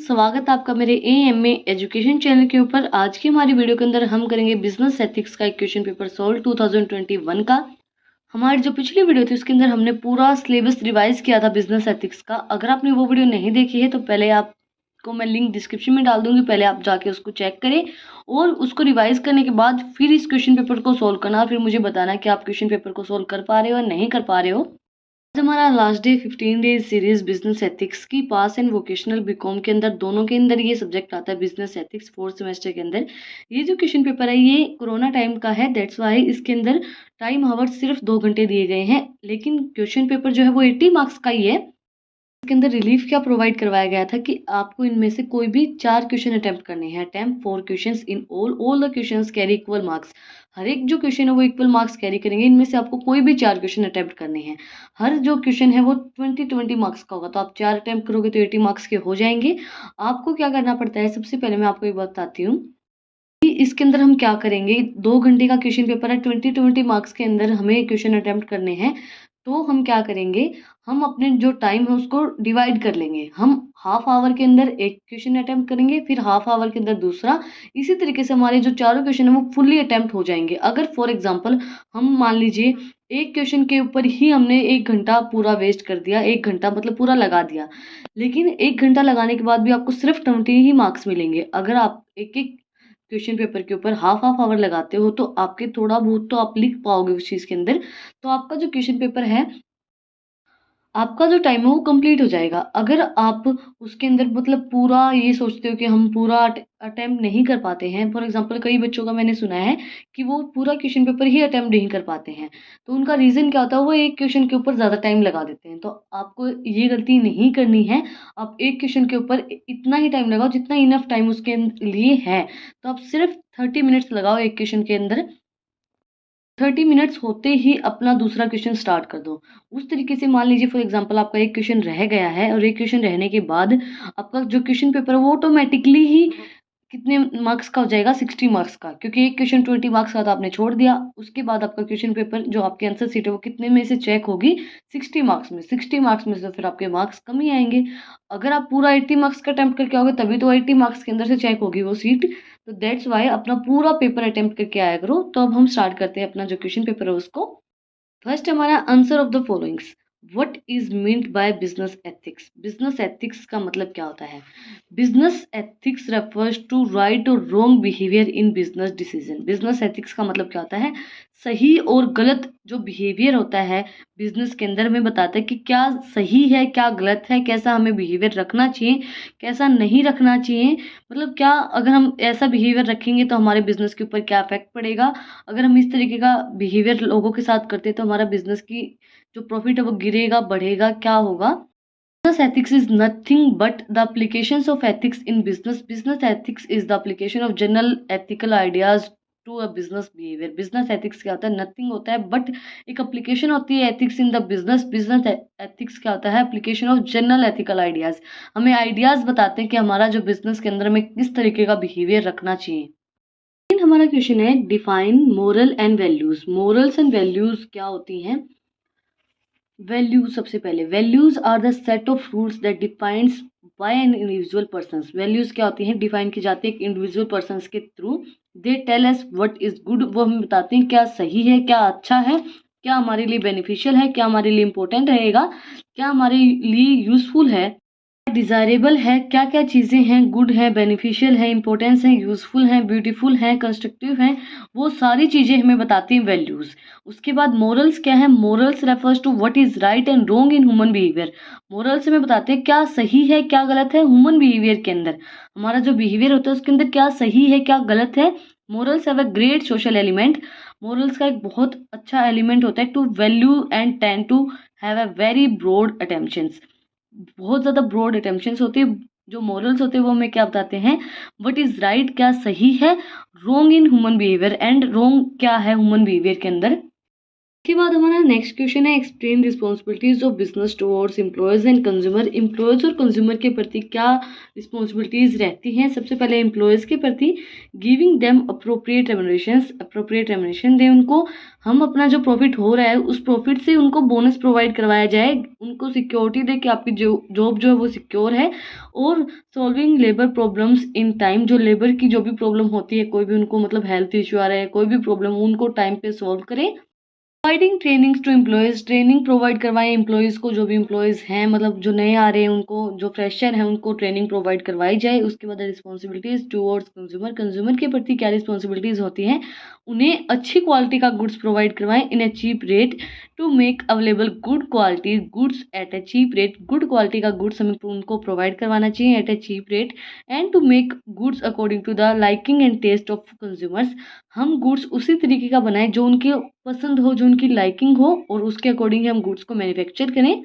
स्वागत है आपका मेरे एएमए एजुकेशन चैनल के ऊपर। आज की हमारी वीडियो के अंदर हम करेंगे बिजनेस एथिक्स का एक क्वेश्चन पेपर सोल्व 2021 का। हमारी जो पिछली वीडियो थी उसके अंदर हमने पूरा सिलेबस रिवाइज किया था बिजनेस एथिक्स का। अगर आपने वो वीडियो नहीं देखी है तो पहले आपको मैं लिंक डिस्क्रिप्शन में डाल दूंगी, पहले आप जाके उसको चेक करें और उसको रिवाइज करने के बाद फिर इस क्वेश्चन पेपर को सोल्व करना, फिर मुझे बताना कि आप क्वेश्चन पेपर को सोल्व कर पा रहे हो या नहीं कर पा रहे हो। आज हमारा last day 15 days series business ethics की पास एंड वोकेशनल बीकॉम के अंदर दोनों के अंदर ये सब्जेक्ट आता है बिजनेस एथिक्स फोर्थ सेमेस्टर के अंदर। ये जो क्वेश्चन पेपर है ये कोरोना टाइम का है, दैट्स वाई इसके अंदर टाइम हावर्स सिर्फ 2 घंटे दिए गए हैं, लेकिन क्वेश्चन पेपर जो है वो 80 मार्क्स का ही है। इसके अंदर रिलीफ क्या प्रोवाइड करवाया गया था कि आपको इनमें से कोई भी 4 क्वेश्चन अटेम्प्ट करने हैं। Attempt 4 questions in all the questions carry equal marks. हर एक जो क्वेश्चन है वो इक्वल मार्क्स कैरी करेंगे। इनमें से आपको कोई भी 4 क्वेश्चन अटेम्प्ट करने हैं। हर जो क्वेश्चन है वो 20 मार्क्स का होगा, तो आप 4 अटेम्प्ट करोगे तो 80 मार्क्स के हो जाएंगे। आपको क्या करना पड़ता है, सबसे पहले मैं आपको एक बात बताती हूँ कि इसके अंदर हम क्या करेंगे। 2 घंटे का क्वेश्चन पेपर है, 20 मार्क्स के अंदर हमें क्वेश्चन अटेम्प्ट करने हैं। तो हम क्या करेंगे, हम अपने जो टाइम है उसको डिवाइड कर लेंगे। हम हाफ आवर के अंदर एक क्वेश्चन अटेम्प्ट करेंगे, फिर हाफ आवर के अंदर दूसरा। इसी तरीके से हमारे जो चारों क्वेश्चन है वो फुल्ली अटेम्प्ट हो जाएंगे। अगर फॉर एग्जांपल हम मान लीजिए एक क्वेश्चन के ऊपर ही हमने 1 घंटा पूरा वेस्ट कर दिया, 1 घंटा मतलब पूरा लगा दिया, लेकिन 1 घंटा लगाने के बाद भी आपको सिर्फ 20 ही मार्क्स मिलेंगे। अगर आप एक एक क्वेश्चन पेपर के ऊपर हाफ हाफ आवर लगाते हो तो आपके थोड़ा बहुत तो आप लिख पाओगे उस चीज़ के अंदर, तो आपका जो क्वेश्चन पेपर है, आपका जो टाइम है वो कंप्लीट हो जाएगा। अगर आप उसके अंदर मतलब पूरा ये सोचते हो कि हम पूरा अटेम्प्ट नहीं कर पाते हैं, फॉर एग्जांपल कई बच्चों का मैंने सुना है कि वो पूरा क्वेश्चन पेपर ही अटेम्प्ट नहीं कर पाते हैं, तो उनका रीज़न क्या होता है, वो एक क्वेश्चन के ऊपर ज़्यादा टाइम लगा देते हैं। तो आपको ये गलती नहीं करनी है। आप एक क्वेश्चन के ऊपर इतना ही टाइम लगाओ जितना इनफ टाइम उसके लिए है। तो आप सिर्फ 30 मिनट्स लगाओ एक क्वेश्चन के अंदर। 30 मिनट्स होते ही अपना दूसरा क्वेश्चन स्टार्ट कर दो। उस तरीके से मान लीजिए फॉर एग्जांपल आपका एक क्वेश्चन रह गया है और एक क्वेश्चन रहने के बाद आपका जो क्वेश्चन पेपर है वो ऑटोमेटिकली ही कितने मार्क्स का हो जाएगा, 60 मार्क्स का, क्योंकि एक क्वेश्चन 20 मार्क्स का था आपने छोड़ दिया। उसके बाद आपका क्वेश्चन पेपर जो आपकी आंसर सीट है वो कितने में से चेक होगी, 60 मार्क्स में। 60 मार्क्स में से फिर आपके मार्क्स कम ही आएंगे। अगर आप पूरा 80 मार्क्स का अटेम्प्ट करके आओगे तभी तो 80 मार्क्स के अंदर से चेक होगी वो सीट। तो दैट्स वाई अपना पूरा पेपर अटेम्प्ट करके आया करो। तो अब हम स्टार्ट करते हैं अपना जो क्वेश्चन पेपर है उसको। फर्स्ट हमारा answer of the followings. What is meant by business ethics. Business ethics का मतलब क्या होता है। Business ethics refers to right और wrong behaviour in business decision. Business ethics का मतलब क्या होता है, सही और गलत जो बिहेवियर होता है बिजनेस के अंदर में बताता है कि क्या सही है क्या गलत है, कैसा हमें बिहेवियर रखना चाहिए कैसा नहीं रखना चाहिए। मतलब क्या अगर हम ऐसा बिहेवियर रखेंगे तो हमारे बिजनेस के ऊपर क्या इफेक्ट पड़ेगा, अगर हम इस तरीके का बिहेवियर लोगों के साथ करते हैं तो हमारा बिजनेस की जो प्रॉफिट है वो गिरेगा बढ़ेगा, क्या होगा। Business ethics is nothing but the applications of ethics in business. Business ethics is the application of general ethical ideas to a business behavior. Business ethics क्या होता है, nothing होता है but एक application होती है ethics in the business. Business ethics क्या होता है, application of general ethical ideas. हमें ideas बताते हैं कि हमारा जो business के अंदर में किस तरीके का behavior रखना चाहिए। लेकिन हमारा क्वेश्चन है define moral and values. Morals and values क्या होती हैं। वैल्यूज, सबसे पहले values are the set of rules that defines by an individual persons. Values क्या होती हैं, डिफाइन की जाती है एक इंडिविजुअल पर्सन्स के through. They tell us what is good, वो हमें बताते हैं क्या सही है क्या अच्छा है, क्या हमारे लिए बेनिफिशियल है, क्या हमारे लिए इंपॉर्टेंट रहेगा, क्या हमारे लिए यूजफुल है, डिज़ायरेबल है, क्या क्या चीज़ें हैं गुड है बेनिफिशियल है इंपॉर्टेंस है यूज़फुल है ब्यूटीफुल है कंस्ट्रक्टिव है, वो सारी चीज़ें हमें बताती हैं वैल्यूज़। उसके बाद मोरल्स क्या है, morals refers to what is right and wrong in human behaviour. Morals हमें बताते हैं क्या सही है क्या गलत है ह्यूमन बिहेवियर के अंदर, हमारा जो बिहेवियर होता है उसके अंदर क्या सही है क्या गलत है। Morals have a great social element. Morals का एक बहुत अच्छा एलिमेंट होता है to value and tend to have a very broad attentions. बहुत ज़्यादा ब्रॉड अटेंशंस होती है। जो मॉरल्स होते हैं वो हमें क्या बताते हैं, व्हाट इज़ राइट क्या सही है, wrong in human behaviour and wrong क्या है ह्यूमन बिहेवियर के अंदर। इसके बाद हमारा नेक्स्ट क्वेश्चन है, explain responsibilities of business towards employees and consumer. Employees और कंज्यूमर के प्रति क्या रिस्पॉन्सिबिलिटीज रहती हैं। सबसे पहले एम्प्लॉयज के प्रति गिविंग देम अप्रोप्रिएट रेमुनरेशन दें उनको। हम अपना जो प्रॉफिट हो रहा है उस प्रॉफिट से उनको बोनस प्रोवाइड करवाया जाए, उनको सिक्योरिटी दे कि आपकी जॉब जो है वो सिक्योर है। और solving labour problems in time, जो लेबर की जो भी प्रॉब्लम होती है, कोई भी उनको मतलब हेल्थ इशू आ रहा है, कोई भी प्रॉब्लम, उनको टाइम पे सॉल्व करें। Providing trainings to employees, training provide करवाएं एम्प्लॉयज़ को, जो भी एम्प्लॉयज़ हैं मतलब जो नए आ रहे हैं उनको, जो फ्रेशर हैं उनको ट्रेनिंग प्रोवाइड करवाई जाए। उसके बाद रिस्पॉन्सिबिलिटीज़ टूवर्ड्स कंज्यूमर, कंज्यूमर के प्रति क्या रिस्पॉन्सिबिलिटीज़ होती हैं, उन्हें अच्छी क्वालिटी का गुड्स प्रोवाइड करवाएं in a cheap rate to make available good quality goods at a cheap rate. Good quality का गुड्स हमें उनको प्रोवाइड करवाना चाहिए at a cheap rate and to make goods according to the liking and taste of consumers. हम goods उसी तरीके का बनाएं जो उनके पसंद हो, जो उनकी लाइकिंग हो, और उसके अकॉर्डिंग हम गुड्स को मैन्युफैक्चर करें।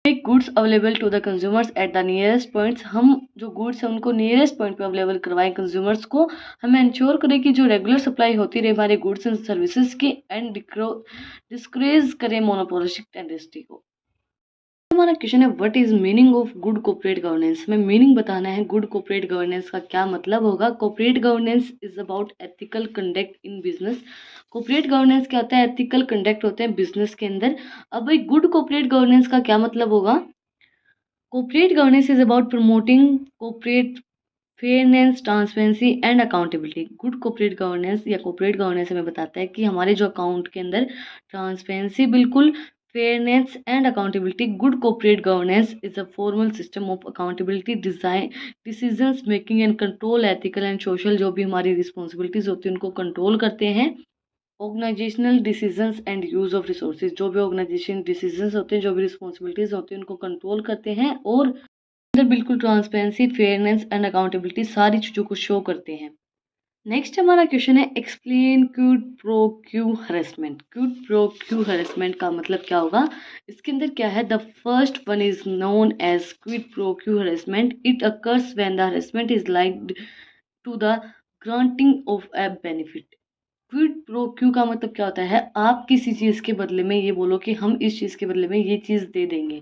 Make goods available to the consumers at the nearest points. हम जो गुड्स हैं उनको नियरेस्ट पॉइंट पे अवेलेबल करवाएं कंज्यूमर्स को। हमें इंश्योर करें कि जो रेगुलर सप्लाई होती रहे हमारे गुड्स एंड सर्विसेज की, एंड डिस्करेज करें मोनोपोलिस्टिक टेंडेंसी को। हमारा क्वेश्चन है, what is meaning of good corporate governance. हमें मीनिंग बताना है गुड कॉर्पोरेट गवर्नेंस का क्या मतलब होगा। Corporate governance is about ethical conduct in business. Corporate governance क्या होता है, एथिकल कंडक्ट होते हैं बिजनेस के अंदर। अब भाई गुड कॉर्पोरेट गवर्नेंस का क्या मतलब होगा। Corporate governance is about promoting corporate fairness, transparency and accountability. Good corporate governance या कॉर्पोरेट गवर्नेंस हमें बताता है कि हमारे जो अकाउंट के अंदर ट्रांसपेरेंसी, बिल्कुल fairness and accountability. Good corporate governance is a formal system of accountability, design, decisions making and control, ethical and social. जो भी हमारी रिस्पॉन्सिबिलिटीज होती है उनको कंट्रोल करते हैं। Organisational decisions and use of resources, जो भी ऑर्गेनाइजेशन डिसीजंस होते हैं, जो भी रिस्पॉन्सिबिलिटीज होती हैं उनको कंट्रोल करते हैं। और अंदर बिल्कुल ट्रांसपेरेंसी, फेयरनेस एंड अकाउंटेबिलिटी सारी चीज़ों को शो करते हैं। नेक्स्ट हमारा क्वेश्चन है, explain quid pro quo harassment. Quid pro quo harassment का मतलब क्या होगा। इसके अंदर क्या है, the first one is known as quid pro quo harassment. It occurs when the harassment is liked to the granting of a benefit. Quid pro quo का मतलब क्या होता है, आप किसी चीज़ के बदले में ये बोलो कि हम इस चीज़ के बदले में ये चीज़ दे देंगे।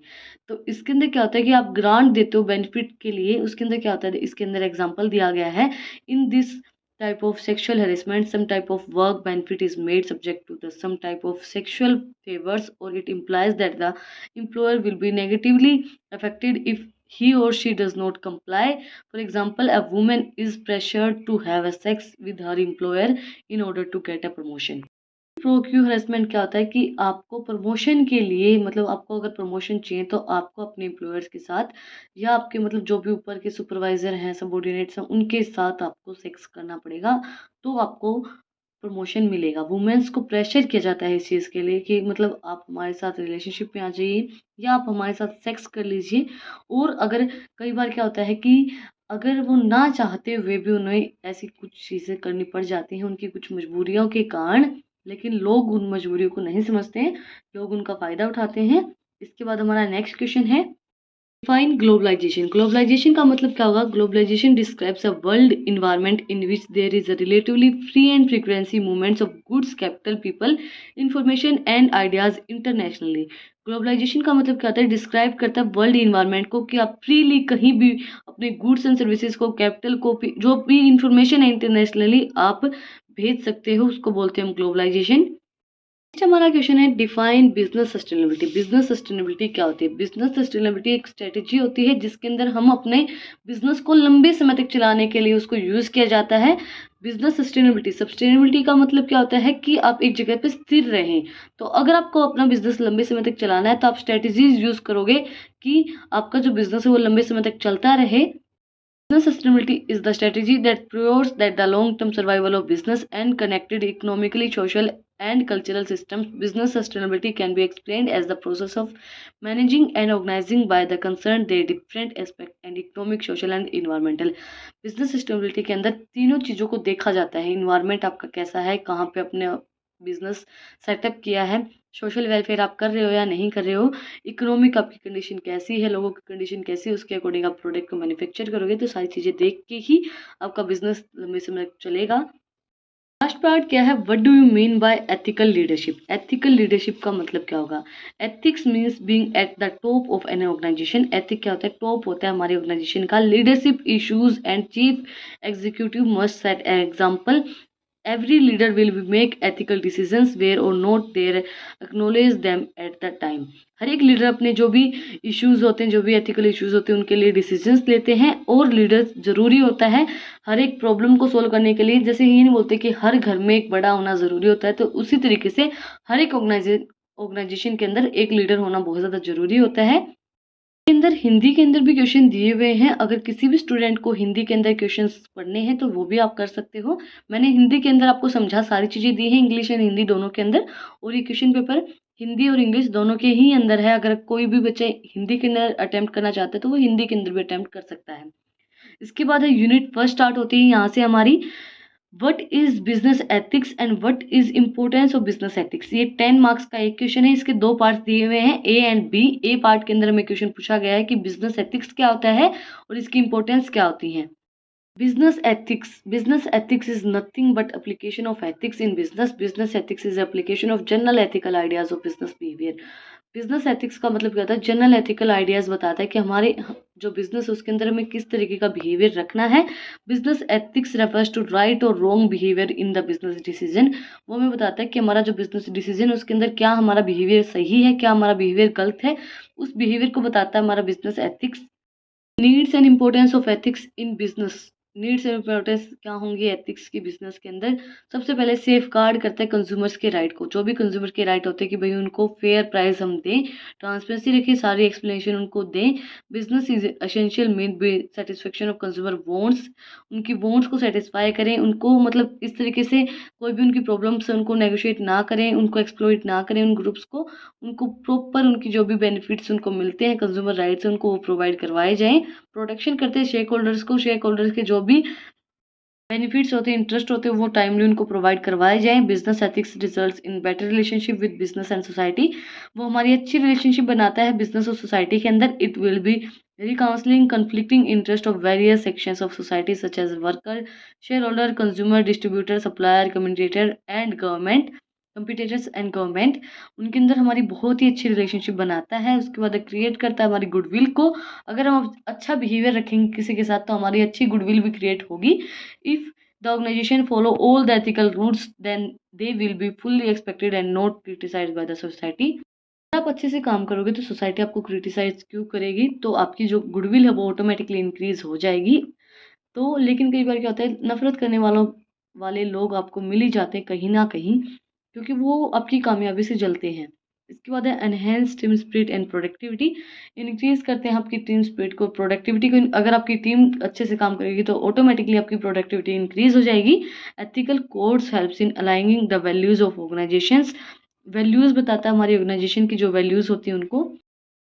तो इसके अंदर क्या होता है कि आप ग्रांट देते हो बेनिफिट के लिए। उसके अंदर क्या होता है, इसके अंदर एग्जांपल दिया गया है, in this type of sexual harassment some type of work benefit is made subject to the some type of sexual favors, or it implies that the employer will be negatively affected if he or she does not comply. For example, a woman is pressured to have a sex with her employer in order to get a promotion. Pro quo harassment क्या होता है कि आपको promotion के लिए, मतलब आपको अगर प्रमोशन चाहिए तो आपको अपने एम्प्लॉयर्स के साथ या आपके मतलब जो भी ऊपर के सुपरवाइजर हैं, सबॉर्डिनेट्स हैं, उनके साथ आपको सेक्स करना पड़ेगा तो आपको प्रमोशन मिलेगा। वुमेन्स को प्रेशर किया जाता है इस चीज़ के लिए कि मतलब आप हमारे साथ रिलेशनशिप में आ जाइए या आप हमारे साथ सेक्स कर लीजिए। और अगर कई बार क्या होता है कि अगर वो ना चाहते हुए भी उन्हें ऐसी कुछ चीज़ें करनी पड़ जाती हैं उनकी कुछ मजबूरियों के कारण, लेकिन लोग उन मजबूरियों को नहीं समझते हैं, लोग उनका फ़ायदा उठाते हैं। इसके बाद हमारा नेक्स्ट क्वेश्चन है, डिफाइन ग्लोबलाइजेशन। ग्लोबलाइजेशन का मतलब क्या होगा। Globalisation describes a world environment in which there is a relatively free and frequency movements of goods, capital, people, information and ideas internationally. Globalisation का मतलब क्या होता है, डिस्क्राइब करता है वर्ल्ड इन्वायरमेंट को कि आप फ्रीली कहीं भी अपने गुड्स एंड सर्विसेज को, कैपिटल को, जो भी इंफॉर्मेशन है इंटरनेशनली आप भेज सकते हो, उसको बोलते हैं हम ग्लोबलाइजेशन। नेक्स्ट हमारा क्वेश्चन है, define business sustainability. Business sustainability क्या होती है। बिजनेस सस्टेनेबिलिटी एक स्ट्रेटेजी होती है जिसके अंदर हम अपने बिजनेस को लंबे समय तक चलाने के लिए उसको यूज़ किया जाता है। बिजनेस सस्टेनेबिलिटी का मतलब क्या होता है कि आप एक जगह पे स्थिर रहें। तो अगर आपको अपना बिजनेस लंबे समय तक चलाना है तो आप स्ट्रेटेजीज यूज़ करोगे कि आपका जो बिजनेस है वो लंबे समय तक चलता रहे। Business sustainability is the strategy that priors that the long-term survival of business and connected economically, social and cultural systems. Business sustainability can be explained as the process of managing and organizing by the concerned their different aspect and economic, social and environmental. Business sustainability के अंदर तीनों चीज़ों को देखा जाता है। Environment आपका कैसा है, कहाँ पे अपने बिजनेस सेटअप किया है, सोशल वेलफेयर आप कर रहे हो या नहीं कर रहे हो, इकोनॉमिक आपकी कंडीशन कैसी है, लोगों की कंडीशन कैसी है, उसके अकॉर्डिंग आप प्रोडक्ट को मैन्युफैक्चर करोगे। तो सारी चीज़ें देख के ही आपका बिजनेस लंबे समय तक चलेगा। लास्ट पार्ट क्या है, what do you mean by ethical leadership. Ethical leadership का मतलब क्या होगा। Ethics means being at the top of an organisation. Ethic क्या होता है, टॉप होता है हमारी ऑर्गेनाइजेशन का। Leadership issues and chief executive must set an example. Every leader will be make ethical decisions where or not they acknowledge them at the time। हर एक leader अपने जो भी इश्यूज होते हैं, जो भी एथिकल इश्यूज होते हैं, उनके लिए डिसीजंस लेते हैं। और लीडर जरूरी होता है हर एक प्रॉब्लम को सोल्व करने के लिए। जैसे ये नहीं बोलते कि हर घर में एक बड़ा होना ज़रूरी होता है, तो उसी तरीके से हर एक ऑर्गेनाइजेशन के अंदर एक लीडर होना बहुत ज़्यादा ज़रूरी होता है। के अंदर हिंदी के अंदर भी क्वेश्चन दिए हुए हैं। अगर किसी भी स्टूडेंट को हिंदी के अंदर क्वेश्चंस पढ़ने हैं तो वो भी आप कर सकते हो। मैंने हिंदी के अंदर आपको समझा सारी चीज़ें दी हैं, इंग्लिश एंड हिंदी दोनों के अंदर। और ये क्वेश्चन पेपर हिंदी और इंग्लिश दोनों के ही अंदर है। अगर कोई भी बच्चे हिंदी के अंदर अटेम्प्ट करना चाहते हैं तो वो हिंदी के अंदर भी अटेम्प्ट कर सकता है। इसके बाद है यूनिट फर्स्ट स्टार्ट होती है यहाँ से हमारी। What is business ethics and what is importance of business ethics. ये 10 मार्क्स का एक क्वेश्चन है। इसके दो पार्ट्स दिए हुए हैं, A and B. A part के अंदर हमें क्वेश्चन पूछा गया है कि बिजनेस एथिक्स क्या होता है और इसकी इंपॉर्टेंस क्या होती है। Business ethics is nothing but application of ethics in business. Business ethics is application of general ethical ideas of business behaviour. Business ethics का मतलब क्या होता है, जनरल एथिकल आइडियाज बताता है कि हमारे जो बिजनेस है उसके अंदर हमें किस तरीके का बिहेवियर रखना है। Business ethics refers to right और wrong behaviour in the business decision. वो हमें बताता है कि हमारा जो बिजनेस डिसीजन है उसके अंदर क्या हमारा बिहेवियर सही है, क्या हमारा बिहेवियर गलत है, उस बिहेवियर को बताता है हमारा business ethics. Needs and importance of ethics in business. Needs and importance क्या होंगी एथिक्स की बिजनेस के अंदर। सबसे पहले सेफ गार्ड करता है कंज्यूमर्स के राइट को। जो भी कंज्यूमर के राइट होते हैं कि भाई उनको फेयर प्राइस हम दें, ट्रांसपेरेंसी रखें, सारी एक्सप्लेनेशन उनको दें। Business is essential mean be satisfaction of consumer wants. उनकी वांट्स को सेटिस्फाई करें, उनको मतलब इस तरीके से कोई भी उनकी प्रॉब्लम्स है उनको नेगोशिएट ना करें, उनको एक्सप्लॉइट ना करें उन ग्रुप्स को। उनको प्रॉपर उनकी जो भी बेनिफिट्स उनको मिलते हैं कंज्यूमर राइट्स उनको वो प्रोवाइड करवाए जाएँ। प्रोटेक्शन करते हैं शेक होल्डर्स को। शेक होल्डर्स के जो भी बेनिफिट्स होते हैं, इंटरेस्ट होते हैं, वो टाइमली उनको प्रोवाइड करवाए जाएँ। Business ethics results in better relationship with business and society. वो हमारी अच्छी रिलेशनशिप बनाता है बिजनेस और सोसाइटी के अंदर। It will be reconciling conflicting interest of various sections of society such as worker, shareholder, consumer, distributor, supplier, competitors and government। उनके अंदर हमारी बहुत ही अच्छी रिलेशनशिप बनाता है। उसके बाद क्रिएट करता है हमारी गुडविल को। अगर हम अच्छा बिहेवियर रखेंगे किसी के साथ तो हमारी अच्छी गुडविल भी क्रिएट होगी। If the organisation follow all the ethical rules then they will be fully expected and not criticised by the society. आप अच्छे से काम करोगे तो सोसाइटी आपको क्रिटिसाइज क्यों करेगी, तो आपकी जो गुडविल है वो ऑटोमेटिकली इंक्रीज हो जाएगी। तो लेकिन कई बार क्या होता है, नफरत करने वाले लोग आपको मिल ही जाते हैं कहीं ना कहीं, क्योंकि वो आपकी कामयाबी से जलते हैं। इसके बाद है enhance team spirit and productivity. Increase करते हैं आपकी टीम स्पिरिट को, प्रोडक्टिविटी को। अगर आपकी टीम अच्छे से काम करेगी तो ऑटोमेटिकली आपकी प्रोडक्टिविटी इंक्रीज हो जाएगी। Ethical codes helps in aligning the values of organisations. Values बताता है हमारी ऑर्गेनाइजेशन की जो वैल्यूज होती हैं उनको।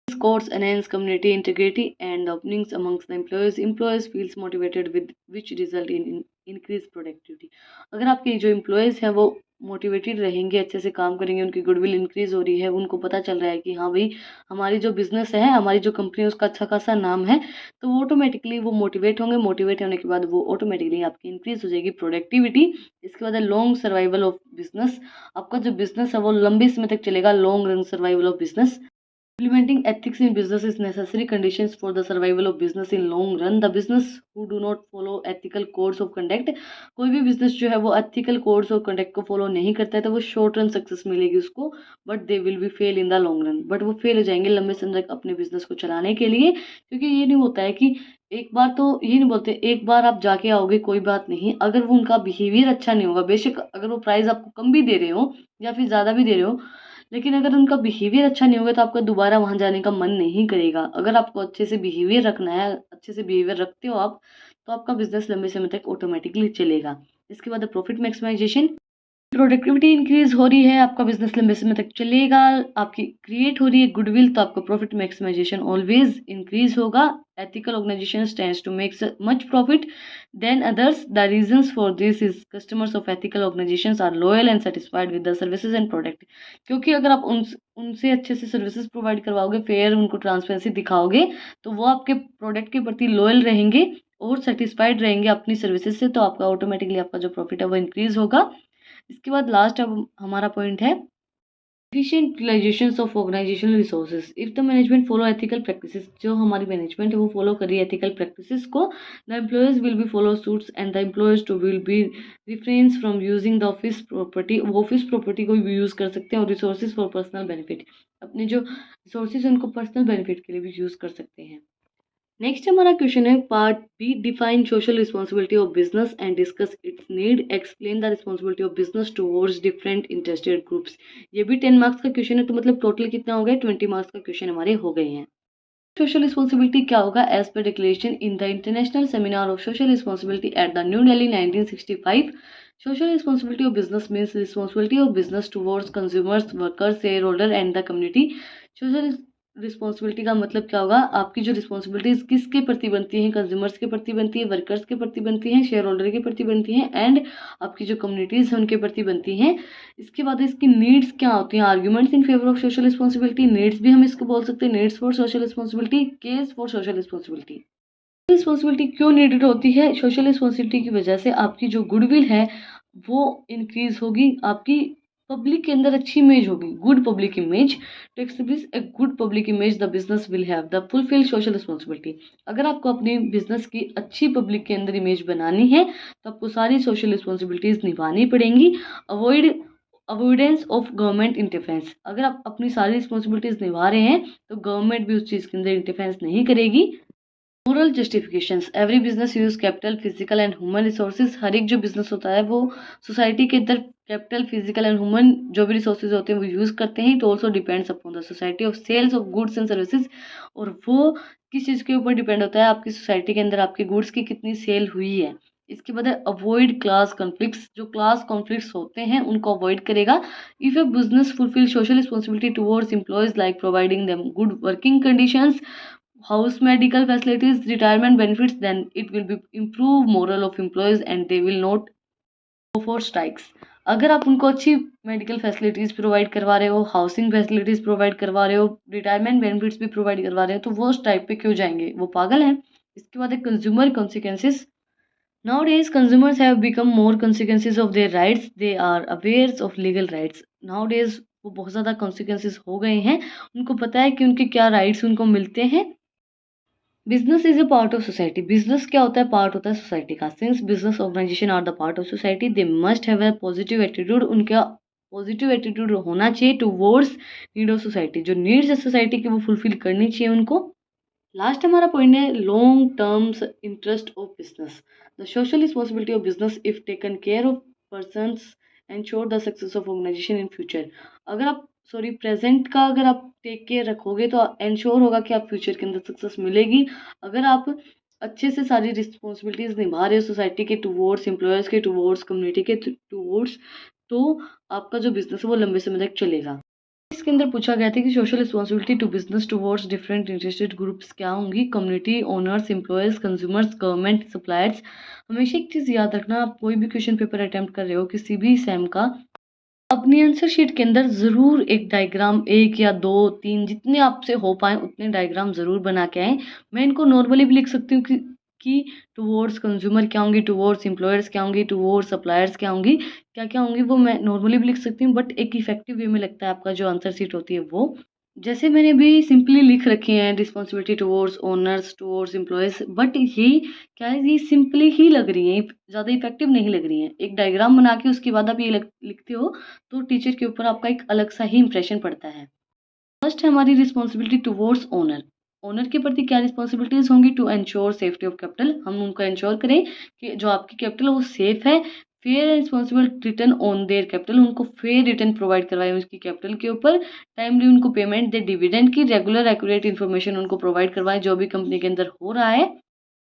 These codes enhance community integrity and openings amongst the employees. Employees feels motivated with which result in increased productivity। अगर आपके जो एम्प्लॉयज़ हैं वो मोटिवेटेड रहेंगे, अच्छे से काम करेंगे, उनकी गुडविल इंक्रीज हो रही है, उनको पता चल रहा है कि हाँ भाई हमारी जो बिजनेस है, हमारी जो कंपनी है उसका अच्छा खासा नाम है, तो वो ऑटोमेटिकली वो मोटिवेट होंगे। मोटिवेट होने के बाद वो ऑटोमेटिकली आपकी इंक्रीज हो जाएगी प्रोडक्टिविटी। इसके बाद है लॉन्ग सर्वाइवल ऑफ बिजनेस। आपका जो बिजनेस है वो लंबे समय तक चलेगा, long run survival of business. Implementing ethics in business is necessary conditions for the survival of business in long run. The business who do not follow ethical codes of conduct, कोई भी business जो है वो ethical codes of conduct को follow नहीं करता है तो वो शॉर्ट रन सक्सेस मिलेगी उसको, but they will B fail in the long run. But वो फेल हो जाएंगे लंबे समय तक अपने बिजनेस को चलाने के लिए, क्योंकि ये नहीं होता है कि एक बार, तो ये नहीं बोलते एक बार आप जाके आओगे कोई बात नहीं, अगर वो उनका बिहेवियर अच्छा नहीं होगा, बेशक अगर वो प्राइस आपको कम भी दे रहे हो या फिर ज़्यादा भी दे रहे हो, लेकिन अगर उनका बिहेवियर अच्छा नहीं होगा तो आपका दोबारा वहाँ जाने का मन नहीं करेगा। अगर आपको अच्छे से बिहेवियर रखना है, अच्छे से बिहेवियर रखते हो आप, तो आपका बिजनेस लंबे समय तक ऑटोमेटिकली चलेगा। इसके बाद प्रॉफिट मैक्सिमाइजेशन। प्रोडक्टिविटी इंक्रीज हो रही है, आपका बिजनेस लंबे समय तक चलेगा, आपकी क्रिएट हो रही है गुडविल, तो आपका प्रॉफिट मैक्सिमाइजेशन ऑलवेज इंक्रीज होगा। Ethical organisation stands to make much profit then others. The reasons for this is customers of ethical organisations are loyal and satisfied with the services and product. क्योंकि अगर आप उनसे अच्छे से services provide करवाओगे, fair उनको transparency दिखाओगे, तो वो आपके प्रोडक्ट के प्रति लॉयल रहेंगे और सेटिस्फाइड रहेंगे अपनी सर्विसेज से, तो आपका ऑटोमेटिकली आपका जो प्रॉफिट है वो इंक्रीज़ होगा। इसके बाद लास्ट अब हमारा पॉइंट है efficient utilizations of organizational resources. If the management follow ethical practices, जो हमारी मैनेजमेंट है वो फॉलो कर रही है ethical practices को, the employees will be follow suits and the employees too will be refrains from using the office property. वो office property को भी यूज़ कर सकते हैं और रिसोर्सेज फॉर पर्सनल बेनिफिट, अपने जो रिसोर्सेज उनको पर्सनल बेनिफिट के लिए भी यूज़ कर सकते हैं। नेक्स्ट हमारा क्वेश्चन है part B, define social responsibility of business and discuss its need, explain the responsibility of business towards different interested groups. ये भी 10 मार्क्स का क्वेश्चन है, तो मतलब टोटल कितना हो गया, 20 मार्क्स का क्वेश्चन हमारे हो गए हैं। सोशल रिस्पॉन्सिबिलिटी क्या होगा, as per declaration in the international seminar of social responsibility at the New Delhi 1965, social responsibility of business means responsibility of business towards consumers, workers, shareholder and the community. Social responsibility का मतलब क्या होगा, आपकी जो responsibilities किसके प्रति बनती हैं, कंज्यूमर्स के प्रति बनती है, वर्कर्स के प्रति बनती हैं, शेयर होल्डर के प्रति बनती हैं एंड आपकी जो कम्युनिटीज़ हैं उनके प्रति बनती हैं। इसके बाद इसकी नीड्स क्या होती हैं, arguments in favour of social responsibility, needs भी हम इसको बोल सकते हैं, needs for social responsibility, case for social responsibility. Responsibility क्यों नीडेड होती है, सोशल रिस्पॉन्सिबिलिटी की वजह से आपकी जो गुडविल है वो इंक्रीज होगी, आपकी पब्लिक के अंदर अच्छी इमेज होगी, good public image. To express a good public image the business will have the fulfil social responsibility. अगर आपको अपनी बिजनेस की अच्छी पब्लिक के अंदर इमेज बनानी है तो आपको सारी सोशल रिस्पॉन्सिबिलिटीज निभानी पड़ेंगी। अवॉइडेंस ऑफ गवर्नमेंट इंटरफेरेंस, अगर आप अपनी सारी रिस्पॉन्सिबिलिटीज निभा रहे हैं तो गवर्नमेंट भी उस चीज़ के अंदर इंटरफेरेंस नहीं करेगी। Moral justifications, every business use capital physical and human resources, हर एक जो बिजनेस होता है वो सोसाइटी के अंदर कैपिटल फिजिकल एंड ह्यूमन जो भी रिसोर्सेज होते हैं वो यूज़ करते हैं। It also depends upon the society of sales of goods and services, और वो किस चीज़ के ऊपर डिपेंड होता है, आपकी सोसाइटी के अंदर आपके गुड्स की कितनी सेल हुई है। इसके बाद है अवॉइड क्लास कॉन्फ्लिक्ट्स, जो क्लास कॉन्फ्लिक्ट्स होते हैं उनको अवॉइड करेगा। If A business fulfil social responsibility towards employees like providing them good working conditions, house medical facilities, retirement benefits, then it will be improve morale of employees and they will not go for strikes. अगर आप उनको अच्छी medical facilities provide करवा रहे हो, housing facilities provide करवा रहे हो, रिटायरमेंट बेनिफिट्स भी प्रोवाइड करवा रहे हो, तो वो स्ट्राइक पे क्यों जाएंगे, वो पागल हैं। इसके बाद है consumer consequences. Nowadays, consumers have become more consequences of their rights. They are aware of legal rights. Nowadays, वो बहुत ज़्यादा consequences हो गए हैं, उनको पता है कि उनके क्या राइट्स उनको मिलते हैं। Business is a part of society, business क्या होता है, पार्ट होता है सोसाइटी का। Since business organisation are the part of society, they must have a positive attitude, उनका पॉजिटिव एटीट्यूड होना चाहिए टुवर्ड्स नीड ऑफ सोसाइटी, जो नीड्स है सोसाइटी की वो फुलफिल करनी चाहिए उनको। लास्ट हमारा पॉइंट है long terms interest of business, the social responsibility of business if taken care of persons ensure the success of organisation in future. अगर आप प्रेजेंट का अगर आप टेक केयर रखोगे तो एंश्योर होगा कि आप फ्यूचर के अंदर सक्सेस मिलेगी। अगर आप अच्छे से सारी रिस्पॉन्सिबिलिटीज़ निभा रहे हो सोसाइटी के टुवर्ड्स, एम्प्लॉयर्स के टुवर्ड्स, कम्युनिटी के टुवर्ड्स, तो आपका जो बिजनेस है वो लंबे समय तक चलेगा। इसके अंदर पूछा गया था कि social responsibility to business towards different interested groups क्या होंगी, community, owners, employers, consumers, government, suppliers. हमेशा एक चीज़ याद रखना, आप कोई भी क्वेश्चन पेपर अटैम्प्ट कर रहे हो किसी भी सेम का, अपनी आंसर शीट के अंदर ज़रूर एक डायग्राम, एक या दो तीन जितने आपसे हो पाए उतने डायग्राम ज़रूर बना के आएँ। मैं इनको नॉर्मली भी लिख सकती हूँ कि टुवर्ड्स कंज्यूमर क्या होंगी, टुवर्ड्स एम्प्लॉयर्स क्या होंगी, टुवर्ड्स सप्लायर्स क्या होंगी, क्या क्या होंगी, वो मैं नॉर्मली भी लिख सकती हूँ, बट एक इफेक्टिव वे में लगता है आपका जो आंसर शीट होती है वो। जैसे मैंने भी सिंपली लिख रखे हैं responsibility towards owners, towards employees, but ये क्या है, ये सिंपली ही लग रही हैं, ज़्यादा इफेक्टिव नहीं लग रही हैं। एक डायग्राम बना के उसके बाद आप ये लिखते हो तो टीचर के ऊपर आपका एक अलग सा ही इंप्रेशन पड़ता है। फर्स्ट है हमारी रिस्पॉन्सिबिलिटी टुवर्ड्स ओनर। ओनर के प्रति क्या रिस्पॉन्सिबिलिटीज़ होंगी, to ensure safety of capital, हम उनको एंश्योर करें कि जो आपकी कैपिटल है वो सेफ है। Fair and responsible return on their capital, उनको फेयर रिटर्न प्रोवाइड करवाएं उसकी कैपिटल के ऊपर। टाइमली उनको पेमेंट दे डिविडेंड की, रेगुलर एक्यूरेट इन्फॉर्मेशन उनको प्रोवाइड करवाएं जो भी कंपनी के अंदर हो रहा है।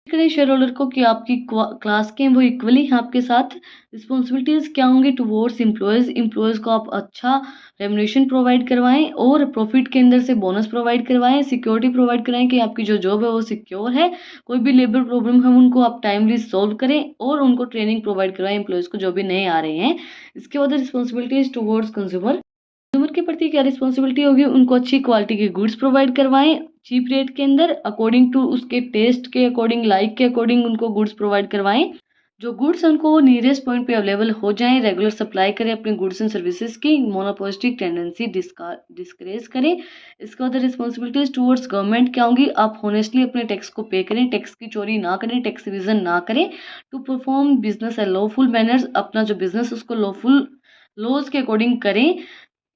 करें शेयर होल्डर को कि आपकी क्लास के वो इक्वली हैं आपके साथ। रिस्पॉन्सिबिलिटीज़ क्या होंगी टुवर्ड्स एम्प्लॉयज़, एम्प्लॉयज़ को आप अच्छा रेमुनेशन प्रोवाइड करवाएं और प्रॉफिट के अंदर से बोनस प्रोवाइड करवाएं, सिक्योरिटी प्रोवाइड कराएं कि आपकी जो जॉब है वो सिक्योर है, कोई भी लेबर प्रॉब्लम है उनको आप टाइमली सॉल्व करें और उनको ट्रेनिंग प्रोवाइड करवाएं एम्प्लॉयज़ को जो भी नए आ रहे हैं। इसके बाद रिस्पॉन्सिबिलिटीज़ टुवर्ड्स कंज्यूमर, कंज्यूमर के प्रति क्या रिस्पॉन्सिबिलिटी होगी, उनको अच्छी क्वालिटी के गुड्स प्रोवाइड करवाएं, चीप रेट के अंदर अकॉर्डिंग टू उसके टेस्ट के अकॉर्डिंग, लाइक के अकॉर्डिंग उनको गुड्स प्रोवाइड करवाएं। जो गुड्स उनको नियरेस्ट पॉइंट पे अवेलेबल हो जाएं, रेगुलर सप्लाई करें अपने गुड्स एंड सर्विसेज की, मोनोपोलिस्टिक टेंडेंसी डिस्करेज करें। इसके बाद रिस्पॉन्सिबिलिटीज टुवर्ड्स गवर्नमेंट क्या होंगी, आप होनेस्टली अपने टैक्स को पे करें, टैक्स की चोरी ना करें, टैक्स इविजन ना करें। To perform business and lawful manners, अपना जो बिजनेस उसको लॉफुल लॉज के अकॉर्डिंग करें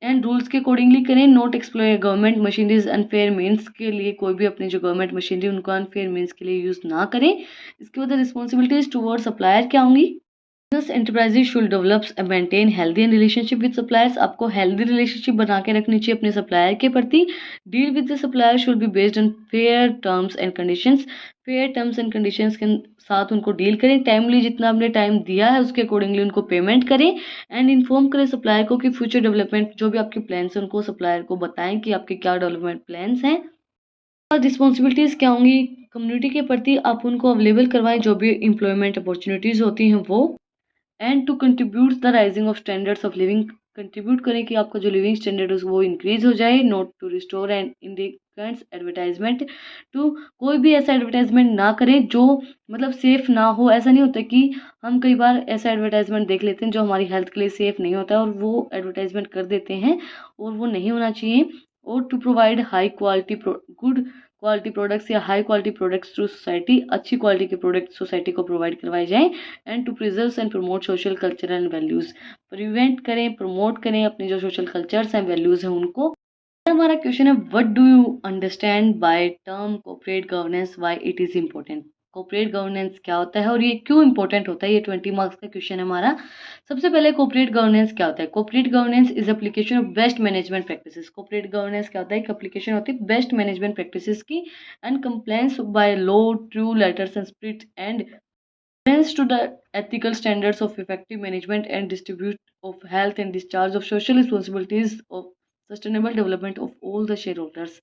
एंड रूल्स के अकॉर्डिंगली करें। Not exploit government machineries unfair means के लिए, कोई भी अपनी जो गवर्नमेंट मशीनरी उनको अनफेयर मीन्स के लिए यूज़ ना करें। इसके बाद रिस्पॉन्सिबिलिटीज टुवर्ड सप्लायर क्या होंगी, business enterprises should develop and maintain healthy and relationship with suppliers, आपको हेल्दी रिलेशनशिप बना के रखनी चाहिए अपने सप्लायर के प्रति। Deal with the supplier should be based on fair terms and conditions, fair terms and conditions के साथ उनको डील करें। टाइमली जितना आपने टाइम दिया है उसके अकॉर्डिंगली उनको पेमेंट करें एंड इन्फॉर्म करें सप्लायर को कि फ्यूचर डेवलपमेंट जो भी आपके प्लान्स हैं उनको सप्लायर को बताएं कि आपके क्या डेवलपमेंट प्लान्स हैं। और रिस्पॉन्सिबिलिटीज़ क्या होंगी, कम्युनिटी के प्रति आप उनको अवेलेबल करवाएं जो भी एम्प्लॉयमेंट अपॉर्चुनिटीज़ होती हैं वो, and to contribute the rising of standards of living, contribute करें कि आपका जो लिविंग स्टैंडर्ड है वो इंक्रीज हो जाए। Not to restore and indecent advertisement, टू कोई भी ऐसा एडवर्टाइजमेंट ना करें जो मतलब सेफ़ ना हो। ऐसा नहीं होता कि हम कई बार ऐसा एडवर्टाइजमेंट देख लेते हैं जो हमारी हेल्थ के लिए सेफ़ नहीं होता है और वो एडवर्टाइजमेंट कर देते हैं और वो नहीं होना चाहिए। और to provide high quality good quality products या high quality products to society, अच्छी क्वालिटी के प्रोडक्ट सोसाइटी को प्रोवाइड करवाए जाएं। And to preserve and promote social culture and values, prevent करें प्रमोट करें अपने जो सोशल कल्चर्स एंड वैल्यूज़ हैं उनको। हमारा क्वेश्चन है, what do you understand by term corporate governance, why it is important. Corporate governance क्या होता है और ये क्यों इंपॉर्टेंट होता है, ये 20 मार्क्स का क्वेश्चन है हमारा। सबसे पहले कॉर्पोरेट गवर्नेंस क्या होता है, corporate governance is application of best management practices. Corporate governance क्या होता है, एक एप्लीकेशन होती है बेस्ट मैनेजमेंट प्रैक्टिसेस की and compliance by law, true letters and spirit and to the ethical standards of effective management and distribute of health and discharge of social responsibilities of sustainable development of all the shareholders।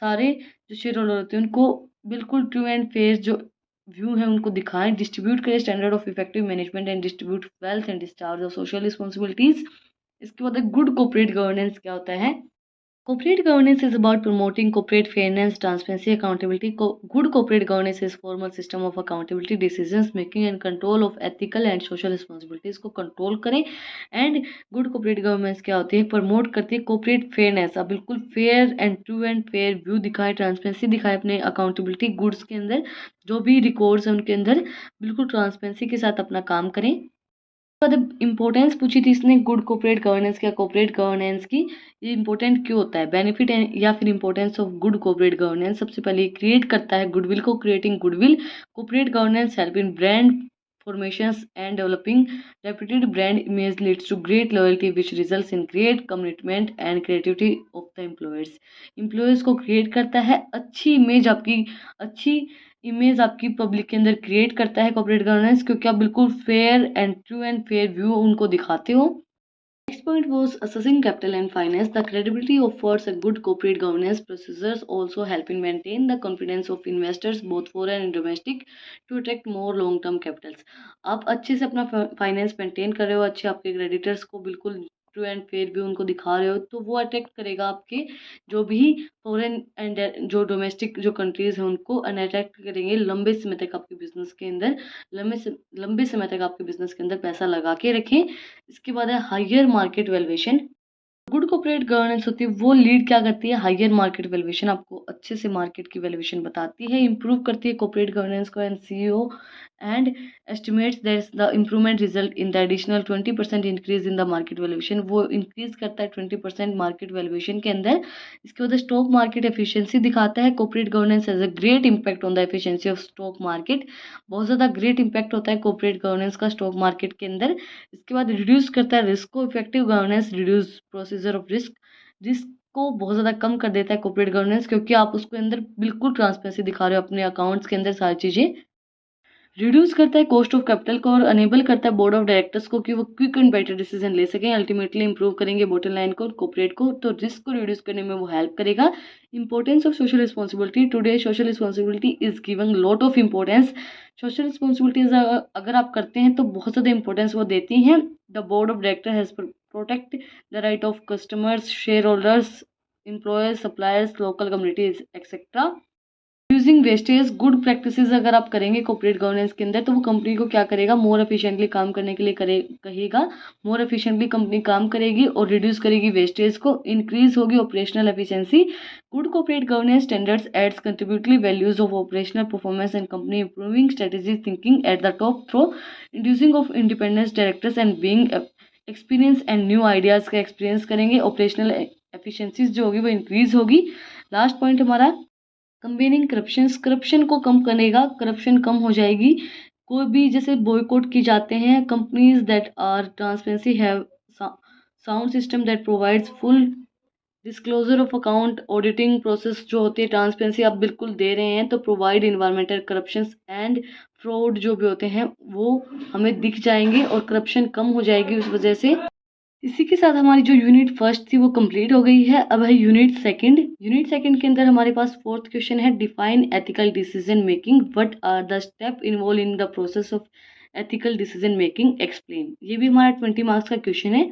सारे जो share holder होते हैं उनको बिल्कुल true and fair जो view है उनको दिखाएं, डिस्ट्रीब्यूट करें standard of effective management and distribute wealth and discharge of social responsibilities. इसके बाद गुड कॉर्पोरेट गवर्नेंस क्या होता है, corporate governance is about promoting corporate fairness, transparency, accountability. Good corporate governance is formal system of accountability, decisions making and control of ethical and social responsibilities को control करें। and good corporate governance क्या होती है, promote करती है corporate fairness, आप बिल्कुल fair and true and fair view दिखाए, transparency दिखाए अपने accountability goods के अंदर, जो भी records हैं उनके अंदर बिल्कुल transparency के साथ अपना काम करें। इंपॉर्टेंस पूछी थी इसने गुड कॉर्पोरेट गवर्नेंस क्या, कॉर्पोरेट गवर्नेंस की ये इंपॉर्टेंट क्यों होता है, बेनिफिट या फिर importance of good corporate governance. सबसे पहले ये क्रिएट करता है गुडविल को, creating goodwill. Corporate governance help in brand formations and developing reputed brand image leads to great loyalty which results in great commitment and creativity of the employees। employees को create करता है, अच्छी image आपकी, अच्छी image आपकी public के अंदर create करता है कॉर्पोरेट गवर्नेंस, क्योंकि आप बिल्कुल fair and true and fair view उनको दिखाते हो। Next point was assessing capital and finance. The credibility offers a good corporate governance procedures also help in maintain the confidence of investors both foreign and domestic to attract more long term capitals। आप अच्छे से अपना finance maintain कर रहे हो, अच्छे आपके creditors को बिल्कुल ट्रू एंड फेयर भी उनको दिखा रहे हो, तो वो अट्रैक्ट करेगा आपके जो भी फॉरेन एंड जो डोमेस्टिक जो कंट्रीज़ हैं उनको अट्रैक्ट करेंगे लंबे समय तक आपके बिजनेस के अंदर, लंबे समय तक आपके बिजनेस के अंदर पैसा लगा के रखें। इसके बाद है higher market valuation. Good corporate governance होती है वो लीड क्या करती है, हायर मार्केट वैल्यूएशन, आपको अच्छे से मार्केट की वैल्यूएशन बताती है, इंप्रूव करती है कॉर्पोरेट गवर्नेंस को and CEO and estimates that the improvement result in the additional 20% increase in the market valuation. वो इंक्रीज करता है 20% मार्केट वैल्यूएशन के अंदर। इसके बाद स्टॉक मार्केट एफिशिएंसी दिखाता है, corporate governance has a great impact on the efficiency of stock market. बहुत ज़्यादा ग्रेट इंपैक्ट होता है कॉर्पोरेट गवर्नेंस का स्टॉक मार्केट के अंदर। इसके बाद रिड्यूस करता है रिस्क को, effective governance reduce procedure of risk, risk को बहुत ज़्यादा कम कर देता है कॉर्पोरेट गवर्नेंस, क्योंकि आप उसके अंदर बिल्कुल ट्रांसपेरेंसी दिखा रहे हो अपने अकाउंट्स के अंदर सारी चीज़ें। रिड्यूस करता है कॉस्ट ऑफ कैपिटल को और अनेबल करता है बोर्ड ऑफ डायरेक्टर्स को कि वो क्विक एंड बेटर डिसीजन ले सकें, अल्टीमेटली इंप्रूव करेंगे बॉटम लाइन को, कॉर्पोरेट को, तो रिस्क को रिड्यूस करने में वो हेल्प करेगा। Importance of social responsibility, today social responsibility is given lot of importance. Social responsibilities अगर आप करते हैं तो बहुत ज़्यादा इंपॉर्टेंस वो देती हैं। The board of director has protect the right of customers, share holders employers, suppliers, local communities etcetera. Using wastage good practices अगर आप करेंगे कॉर्पोरेट गवर्नेंस के अंदर, तो वो कंपनी को क्या करेगा, मोर एफिशिएंटली काम करने के लिए कहेगा। मोर एफिशिएंटली कंपनी काम करेगी और रिड्यूस करेगी वेस्टेज को, इंक्रीज होगी operational efficiency. Good corporate governance standards aids contribute values of operational performance and company improving strategy thinking at the top through inducing of independence directors and being experience and new ideas का experience करेंगे। Operational efficiencies जो होगी वो increase होगी। Last point हमारा कंबेनिंग corruption को कम करेगा, corruption कम हो जाएगी। कोई भी जैसे बॉयकॉट की जाते हैं companies that are transparency have sound system that provides full disclosure of account, auditing process जो होती है ट्रांसपेरेंसी आप बिल्कुल दे रहे हैं, तो provide environmental corruption and fraud जो भी होते हैं वो हमें दिख जाएंगे और करप्शन कम हो जाएगी उस वजह से। इसी के साथ हमारी जो यूनिट फर्स्ट थी वो कंप्लीट हो गई है। अब है यूनिट सेकंड। यूनिट सेकंड के अंदर हमारे पास फोर्थ क्वेश्चन है, define ethical decision making, what are the step involve in the process of ethical decision making, explain. ये भी हमारा 20 मार्क्स का क्वेश्चन है।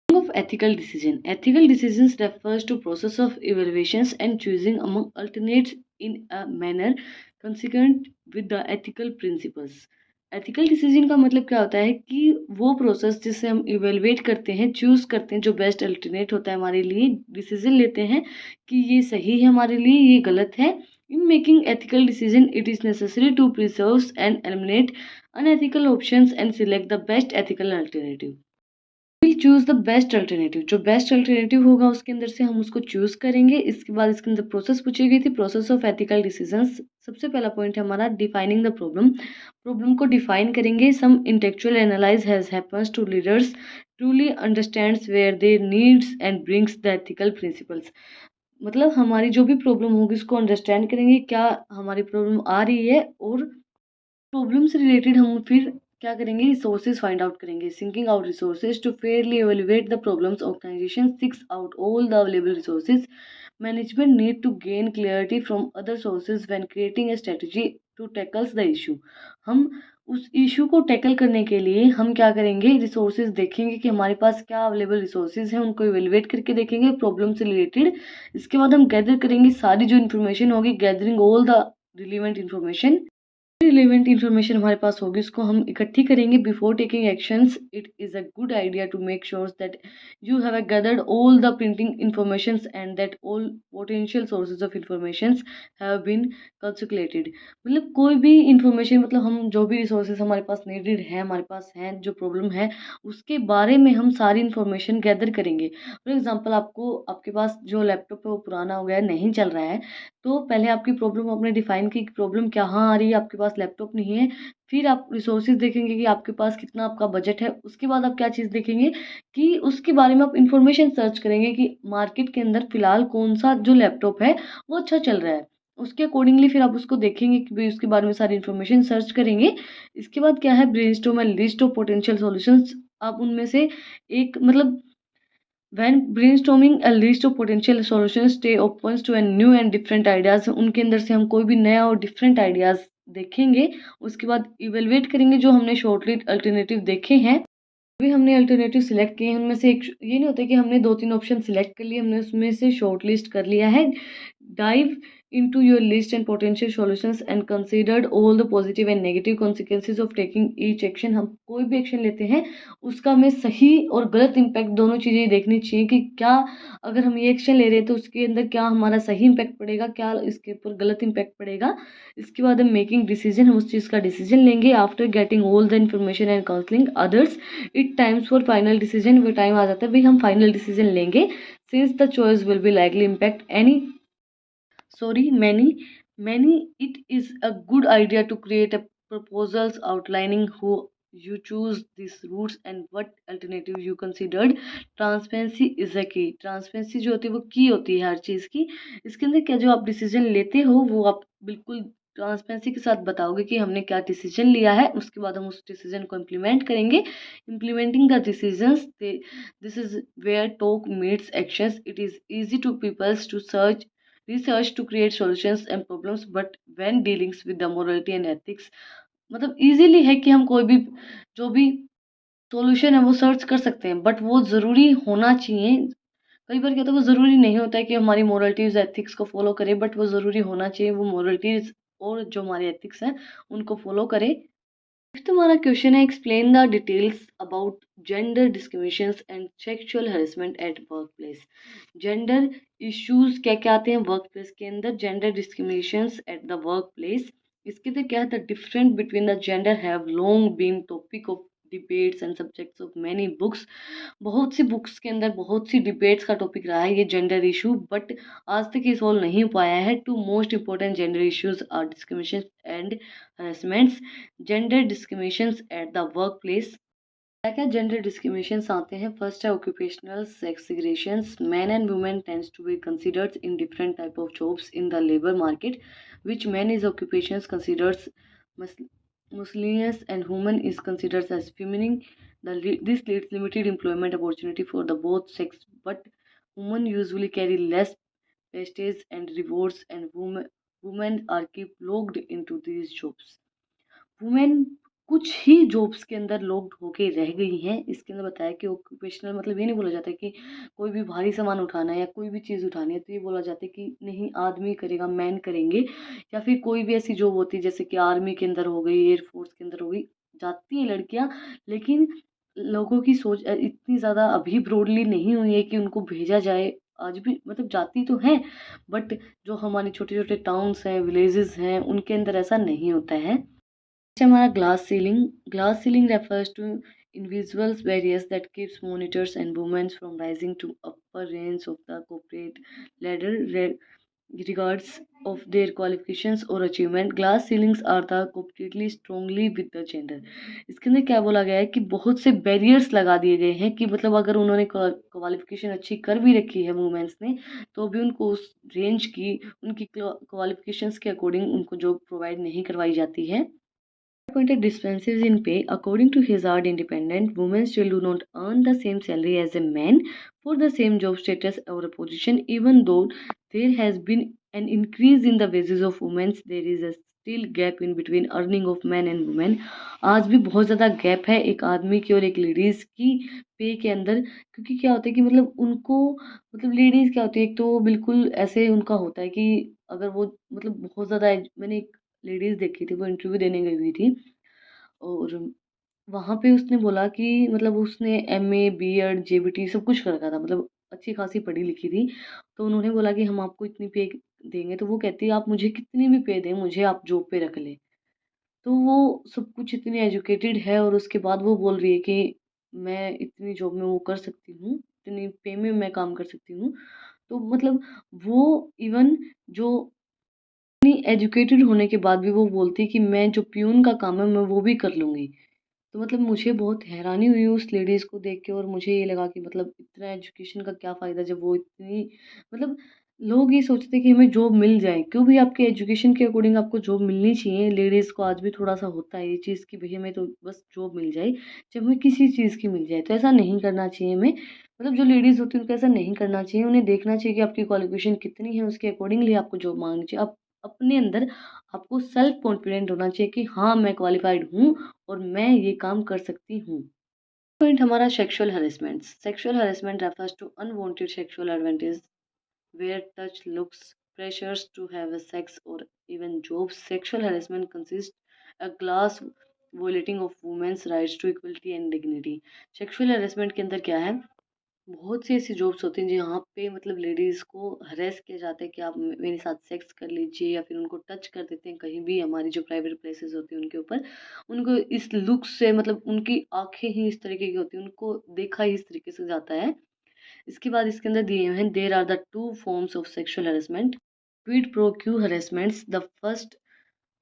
of ethical decision. Ethical decisions refers to process of evaluations and choosing among alternates in a manner consistent with the ethical principles. Ethical decision का मतलब क्या होता है कि वो प्रोसेस जिससे हम इवेलुएट करते हैं, चूज करते हैं, जो बेस्ट अल्टरनेट होता है हमारे लिए, डिसीजन लेते हैं कि ये सही है हमारे लिए, ये गलत है। In making ethical decision it is necessary to preserve and eliminate unethical options and select the best ethical alternative. Will choose the best alternative, जो बेस्ट अल्टरनेटिव होगा उसके अंदर से हम उसको चूज करेंगे। इसके बाद इसके अंदर प्रोसेस पूछी गई थी, प्रोसेस ऑफ एथिकल डिसीजंस। सबसे पहला पॉइंट है हमारा डिफाइनिंग द प्रॉब्लम, प्रॉब्लम को डिफाइन करेंगे। Some intellectual analyse has happens to leaders truly understands where their needs and brings the ethical principles. मतलब हमारी जो भी प्रॉब्लम होगी उसको अंडरस्टैंड करेंगे, क्या हमारी प्रॉब्लम आ रही है, और प्रॉब्लम से रिलेटेड हम फिर क्या करेंगे, रिसोर्सेज फाइंड आउट करेंगे। Sinking out resources to fairly evaluate the problems, organisation six out all the available resources. Management need to gain clarity from other sources when creating a strategy to tackles the issue. हम उस issue को tackle करने के लिए हम क्या करेंगे, resources देखेंगे कि हमारे पास क्या अवेलेबल रिसोर्सेज हैं, उनको इवेलुएट करके देखेंगे प्रॉब्लम से रिलेटेड। इसके बाद हम गैदर करेंगे सारी जो इन्फॉर्मेशन होगी, gathering all the relevant information. Relevant information हमारे पास होगी उसको हम इकट्ठी करेंगे। Before taking actions it is a good idea to make sure that you have gathered all the printing information and that all potential sources of information have been calculated. मतलब कोई भी इंफॉर्मेशन, मतलब हम जो भी रिसोर्सेज हमारे पास needed है, हमारे पास हैं, जो प्रॉब्लम है उसके बारे में हम सारी इन्फॉर्मेशन गैदर करेंगे। फॉर एग्जाम्पल आपको, आपके पास जो लैपटॉप है वो पुराना हो गया है, नहीं चल रहा है, तो पहले आपकी प्रॉब्लम आपने डिफाइन की, प्रॉब्लम कहाँ आ रही है, आपके पास लैपटॉप नहीं है। फिर आप रिसोर्सेज देखेंगे कि आपके पास कितना आपका बजट है। उसके बाद आप क्या चीज़ देखेंगे कि उसके बारे में आप इंफॉर्मेशन सर्च करेंगे कि मार्केट के अंदर फ़िलहाल कौन सा जो लैपटॉप है वो अच्छा चल रहा है। उसके अकॉर्डिंगली फिर आप उसको देखेंगे कि भाई उसके बारे में सारी इन्फॉर्मेशन सर्च करेंगे। इसके बाद क्या है, brainstorm and list of potential solutions. आप उनमें से एक, मतलब when brainstorming a list of potential solutions, stay open to a new and different ideas। उनके अंदर से हम कोई भी नया और डिफरेंट आइडियाज़ देखेंगे। उसके बाद इवेलुएट करेंगे जो हमने शॉर्टलिस्ट अल्टरनेटिव देखे हैं। अभी हमने अल्टरनेटिव सिलेक्ट किए हैं, उनमें से एक, ये नहीं होता कि हमने 2-3 ऑप्शन सिलेक्ट कर लिए, हमने उसमें से शॉर्ट लिस्ट कर लिया है। Dive into your list and potential solutions and considered all the positive and negative consequences of taking each action। हम कोई भी एक्शन लेते हैं उसका हमें सही और गलत इम्पैक्ट दोनों चीज़ें देखनी चाहिए कि क्या, अगर हम ये एक्शन ले रहे हैं तो उसके अंदर क्या हमारा सही इम्पैक्ट पड़ेगा, क्या इसके ऊपर गलत इम्पैक्ट पड़ेगा। इसके बाद हम मेकिंग डिसीजन, हम उस चीज़ का डिसीजन लेंगे। After getting all the information and counselling others it times for final decision. वो टाइम आ जाता है भाई हम फाइनल डिसीजन लेंगे। Since the choice will be likely impact many, it is a good idea to create a proposals outlining who you choose these routes and what alternative you considered। Transparency is a की, transparency जो होती है वो की होती है हर चीज़ की। इसके अंदर क्या, जो आप डिसीजन लेते हो वो आप बिल्कुल ट्रांसपेरेंसी के साथ बताओगे कि हमने क्या डिसीजन लिया है। उसके बाद हम उस डिसीजन को इम्प्लीमेंट करेंगे। Implementing the decisions, this is where talk meets actions. It is easy to peoples to search research to create solutions and problems but when dealings with the morality and ethics। मतलब easily है कि हम कोई भी जो भी solution है वो सर्च कर सकते हैं, बट वो ज़रूरी होना चाहिए कई बार क्या होता है, वो ज़रूरी नहीं होता है कि हमारी मोरलिटीज़ एथिक्स को फॉलो करें, बट वो ज़रूरी होना चाहिए वो मोरलिटीज़ और जो हमारी एथिक्स हैं उनको फॉलो करें। नेक्स्ट हमारा क्वेश्चन है, explain the details about gender discriminations and sexual harassment at workplace. Gender issues क्या क्या आते हैं वर्क प्लेस के अंदर, gender discriminations at the work place. इसके अंदर क्या है, the difference between the gender have long been topic of debates and subjects of many books. बहुत सी बुक्स के अंदर बहुत सी डिबेट्स का टॉपिक रहा है ये जेंडर इशू, बट आज तक ये सॉल्व नहीं हो पाया है। Two most important gender issues are discrimination and harassments. Gender discriminations at the work place, क्या क्या जेंडर डिस्क्रिमिनेशंस आते हैं। फर्स्ट है occupational segregations, man and women tends to be considered in different type of jobs in the labour market which men is occupations considers miscellaneous and women is considered as feminine. This leads limited employment opportunity for the both sex, but women usually carry less prestige and rewards, and women are keep locked into these jobs. Women कुछ ही jobs के अंदर locked होके रह गई हैं। इसके अंदर बताया कि ऑक्यूपेशनल मतलब ये नहीं बोला जाता कि कोई भी भारी सामान उठाना है या कोई भी चीज़ उठानी है तो ये बोला जाता है कि नहीं आदमी करेगा, मैन करेंगे। या फिर कोई भी ऐसी जॉब होती है जैसे कि आर्मी के अंदर हो गई, एयरफोर्स के अंदर हो गई, जाती हैं लड़कियां, लेकिन लोगों की सोच इतनी ज़्यादा अभी ब्रॉडली नहीं हुई है कि उनको भेजा जाए। आज भी मतलब जाती तो हैं, बट जो हमारे छोटे छोटे टाउन्स हैं, विलेजेस हैं, उनके अंदर ऐसा नहीं होता है। हमारा glass ceiling refers to invisible barriers that keeps monitors and women from rising to upper range of the corporate ladder regards of their qualifications or achievement. Glass ceilings are the completely strongly with the gender. इसके अंदर क्या बोला गया है कि बहुत से barriers लगा दिए गए हैं कि मतलब अगर उन्होंने क्वालिफिकेशन अच्छी कर भी रखी है वुमेन्स ने, तो भी उनको उस रेंज की उनकी क्वालिफिकेशंस के अकॉर्डिंग उनको जॉब प्रोवाइड नहीं करवाई जाती है। Appointed differences in pay. According to Hazard Independent, women still do not earn the same salary as a man for the same job status or position. Even though there has been an increase in the wages of women, there is a still gap in between earning of men and women. आज भी बहुत ज़्यादा gap है एक आदमी की और एक लेडीज़ की पे के अंदर। क्योंकि क्या होता है कि मतलब उनको मतलब लेडीज़ क्या होती है, एक तो वो बिल्कुल ऐसे उनका होता है कि अगर वो मतलब बहुत ज़्यादा, मैंने एक लेडीज़ देखी थी वो इंटरव्यू देने गई हुई थी और वहाँ पे उसने बोला कि मतलब उसने एमए, बीएड, जेबीटी सब कुछ कर रखा था, मतलब अच्छी खासी पढ़ी लिखी थी। तो उन्होंने बोला कि हम आपको इतनी पे देंगे, तो वो कहती है आप मुझे कितनी भी पे दें, मुझे आप जॉब पे रख लें। तो वो सब कुछ इतनी एजुकेटेड है और उसके बाद वो बोल रही है कि मैं इतनी जॉब में वो कर सकती हूँ, इतनी पे में मैं काम कर सकती हूँ। तो मतलब वो इवन जो इतनी एजुकेटेड होने के बाद भी वो बोलती है कि मैं जो प्यून का काम है मैं वो भी कर लूँगी। तो मतलब मुझे बहुत हैरानी हुई उस लेडीज़ को देख के और मुझे ये लगा कि मतलब इतना एजुकेशन का क्या फ़ायदा जब वो इतनी मतलब लोग ये सोचते हैं कि हमें जॉब मिल जाए, क्यों भी आपके एजुकेशन के अकॉर्डिंग आपको जॉब मिलनी चाहिए। लेडीज़ को आज भी थोड़ा-सा होता है ये चीज़ कि भई हमें तो बस जॉब मिल जाए, चाहे हमें किसी चीज़ की मिल जाए। तो ऐसा नहीं करना चाहिए हमें, मतलब जो लेडीज़ होती है उनको ऐसा नहीं करना चाहिए। उन्हें देखना चाहिए कि आपकी क्वालिफ़िकेशन कितनी है, उसके अकॉर्डिंगली आपको जॉब माँगनी चाहिए। आप अपने अंदर आपको सेल्फ कॉन्फिडेंट होना चाहिए कि हाँ, मैं क्वालिफ़ाइड हूँ और मैं ये काम कर सकती हूँ। पॉइंट हमारा sexual harassment. Sexual harassment refers to unwanted sexual advantage where touch looks pressures to have a sex और even jobs. Sexual harassment consist a glass violating of women's rights to equality and dignity. Sexual harassment के अंदर क्या है, बहुत सी ऐसी jobs होती हैं जहाँ पे मतलब लेडीज़ को हरेस किया जाता है कि आप मेरे साथ सेक्स कर लीजिए, या फिर उनको टच कर देते हैं कहीं भी, हमारी जो प्राइवेट प्लेसेस होती हैं उनके ऊपर। उनको इस लुक से मतलब उनकी आंखें ही इस तरीके की होती हैं, उनको देखा ही इस तरीके से जाता है। इसके बाद इसके अंदर दिए हुए हैं, there are the two forms of sexual harassment. Quid pro quo harassments. The first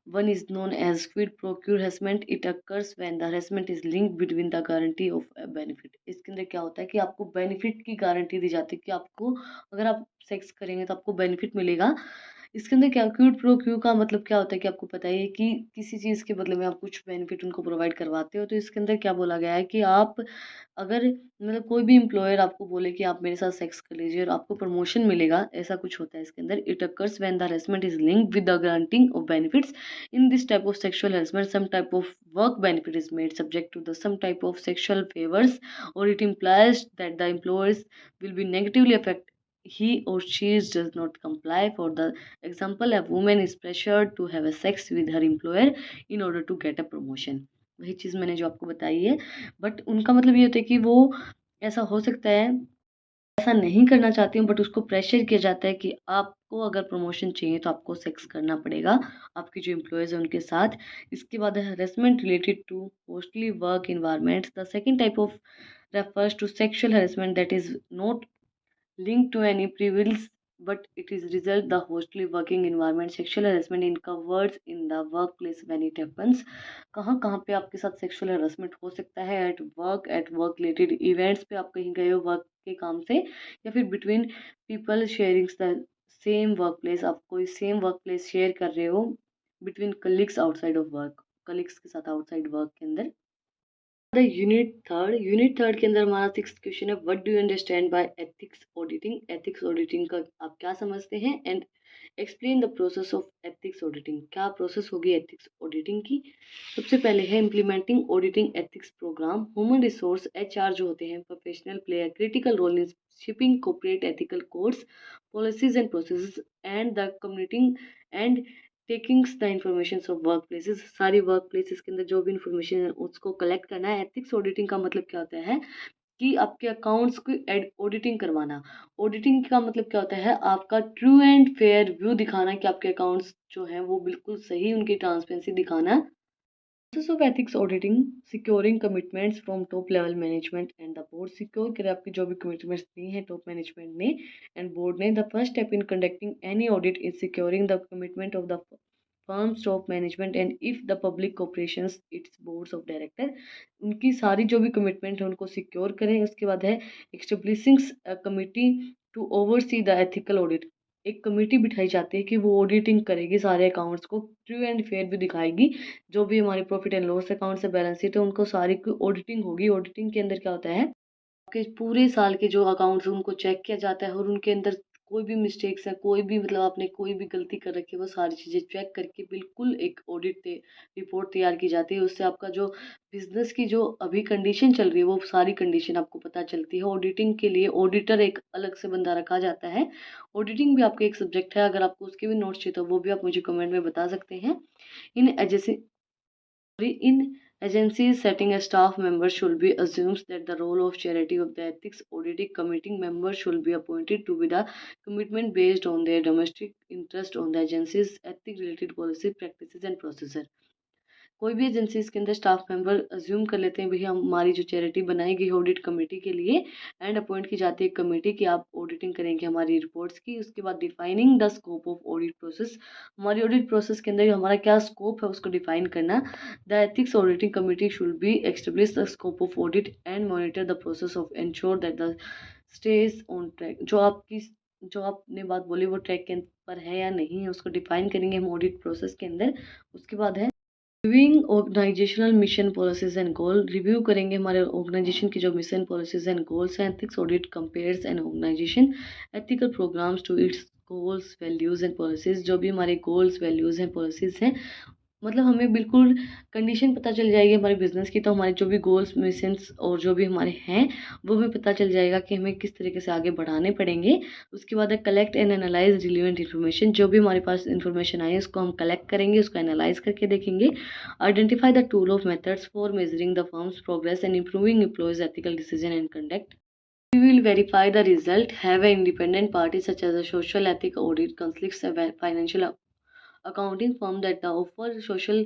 one is known as quid pro quo harassment. It occurs when the harassment is linked between the guarantee of a benefit. इसके अंदर क्या होता है कि आपको benefit की guarantee दी जाती है कि आपको अगर आप सेक्स करेंगे तो आपको बेनिफिट मिलेगा, इसके अंदर क्या क्यूड प्रो क्यू का मतलब क्या होता है कि आपको पता ही है कि किसी चीज़ के बदले में आप कुछ बेनिफिट उनको प्रोवाइड करवाते हो। तो इसके अंदर क्या बोला गया है कि आप अगर मतलब कोई भी एम्प्लॉयर आपको बोले कि आप मेरे साथ सेक्स कर लीजिए और आपको प्रमोशन मिलेगा, ऐसा कुछ होता है इसके अंदर। It occurs when the harassment is linked with the granting of benefits in this type of sexual harassment some type of work benefit is made subject to the some type of sexual favours और it implies that the employers will be negatively affected he or she does not comply. For the example, a woman is pressured to have a sex with her employer in order to get a promotion. वही चीज़ मैंने जो आपको बताई है, but उनका मतलब ये होता है कि वो ऐसा हो सकता है, ऐसा नहीं करना चाहती हूँ, बट उसको प्रेशर किया जाता है कि आपको अगर प्रमोशन चाहिए तो आपको सेक्स करना पड़ेगा आपकी जो एम्प्लॉयज़ है उनके साथ। इसके बाद है harassment related to hostile work environments. The second type of refers to sexual harassment that is not linked to any privilege but it is result the hostile working environment. Sexual harassment in covers in the workplace when it happens। कहाँ कहाँ पे आपके साथ sexual harassment हो सकता है? At work related events पे आप कहीं गए हो वर्क के काम से, या फिर between people sharing the same work place, आप कोई सेम वर्क प्लेस शेयर कर रहे हो between colleagues outside of work, colleagues के साथ आउटसाइड वर्क के अंदर। यूनिट थर्ड के अंदर हमारा सिक्स क्वेश्चन है, what do you understand by ethics auditing. Ethics auditing का आप क्या समझते हैं, and explain the process of ethics auditing. क्या प्रोसेस होगी एथिक्स ऑडिटिंग की? सबसे पहले है implementing auditing ethics programme. Human resource HR जो होते हैं professional play a critical role in shipping corporate ethical codes policies and processes and the communicating and takings the information of work places. सारी work places के अंदर जो भी information है उसको कलेक्ट करना है। एथिक्स ऑडिटिंग का मतलब क्या होता है कि आपके अकाउंट्स की ऑडिटिंग करवाना। ऑडिटिंग का मतलब क्या होता है, आपका ट्रू एंड फेयर व्यू दिखाना कि आपके अकाउंट्स जो हैं वो बिल्कुल सही, उनकी ट्रांसपेरेंसी दिखाना। Process of ethics auditing securing commitments from top level management and the board. Secure करें आपकी जो भी कमिटमेंट्स दी हैं टॉप मैनेजमेंट ने एंड बोर्ड ने। The first step in conducting any audit is securing the commitment of the firms top management and if the public corporations it's boards of director. उनकी सारी जो भी कमिटमेंट है उनको secure करें। उसके बाद है establishing committee to oversee the ethical audit. एक कमेटी बिठाई जाती है कि वो ऑडिटिंग करेगी सारे अकाउंट्स को, ट्रू एंड फेयर भी दिखाएगी। जो भी हमारे प्रॉफिट एंड लॉस अकाउंट से बैलेंस शीट है उनको सारी की ऑडिटिंग होगी। ऑडिटिंग के अंदर क्या होता है, आपके पूरे साल के जो अकाउंट्स हैं उनको चेक किया जाता है और उनके अंदर कोई भी मिस्टेक्स है, कोई भी मतलब आपने कोई भी गलती कर रखी है, वो सारी चीज़ें चेक करके बिल्कुल एक ऑडिट रिपोर्ट तैयार की जाती है। उससे आपका जो बिजनेस की जो अभी कंडीशन चल रही है वो सारी कंडीशन आपको पता चलती है। ऑडिटिंग के लिए ऑडिटर एक अलग से बंदा रखा जाता है। ऑडिटिंग भी आपका एक सब्जेक्ट है, अगर आपको उसके भी नोट्स चाहिए तो वो भी आप मुझे कमेंट में बता सकते हैं। इन agency in agencies, setting a staff member should be assumes that the role of charity of the ethics auditing committee member should be appointed to be the commitment based on their domestic interest on the agency's ethic related policy, practices and procedure। कोई भी agency के अंदर staff member assume कर लेते हैं भैया हमारी जो चैरिटी बनाई गई ऑडिट कमेटी के लिए, एंड अपॉइंट की जाती है कमेटी कि आप ऑडिटिंग करेंगे हमारी रिपोर्ट्स की। उसके बाद defining the scope of audit process. हमारी ऑडिट प्रोसेस के अंदर हमारा क्या स्कोप है उसको डिफाइन करना। The ethics auditing committee should be establish the scope of audit and monitor the process of ensure that the stage on track. जो आपने बात बोली वो ट्रैक के पर है या नहीं है उसको डिफाइन करेंगे हम ऑडिट प्रोसेस के अंदर। उसके बाद है reviewing organisational mission policies and goal. Review करेंगे हमारे ऑर्गेनाइजेशन की जो मिशन पॉलिसीज एंड गोल्स हैं। Ethics audit compares an organisation ethical programmes to its goals values and policies. जो भी हमारे गोल्स वैल्यूज़ हैं पॉलिसीज हैं, मतलब हमें बिल्कुल कंडीशन पता चल जाएगी हमारे बिजनेस की, तो हमारे जो भी गोल्स मिशंस और जो भी हमारे हैं वो हमें पता चल जाएगा कि हमें किस तरीके से आगे बढ़ाने पड़ेंगे। उसके बाद है collect and analyse relevant information. जो भी हमारे पास इन्फॉर्मेशन आई है उसको हम कलेक्ट करेंगे, उसको एनालाइज करके देखेंगे। Identify the tool of methods for measuring the firms progress and improving employees ethical decision and conduct. We will verify the result, have an independent party such as a social ethic audit, conflicts, a financial accounting firm that offer social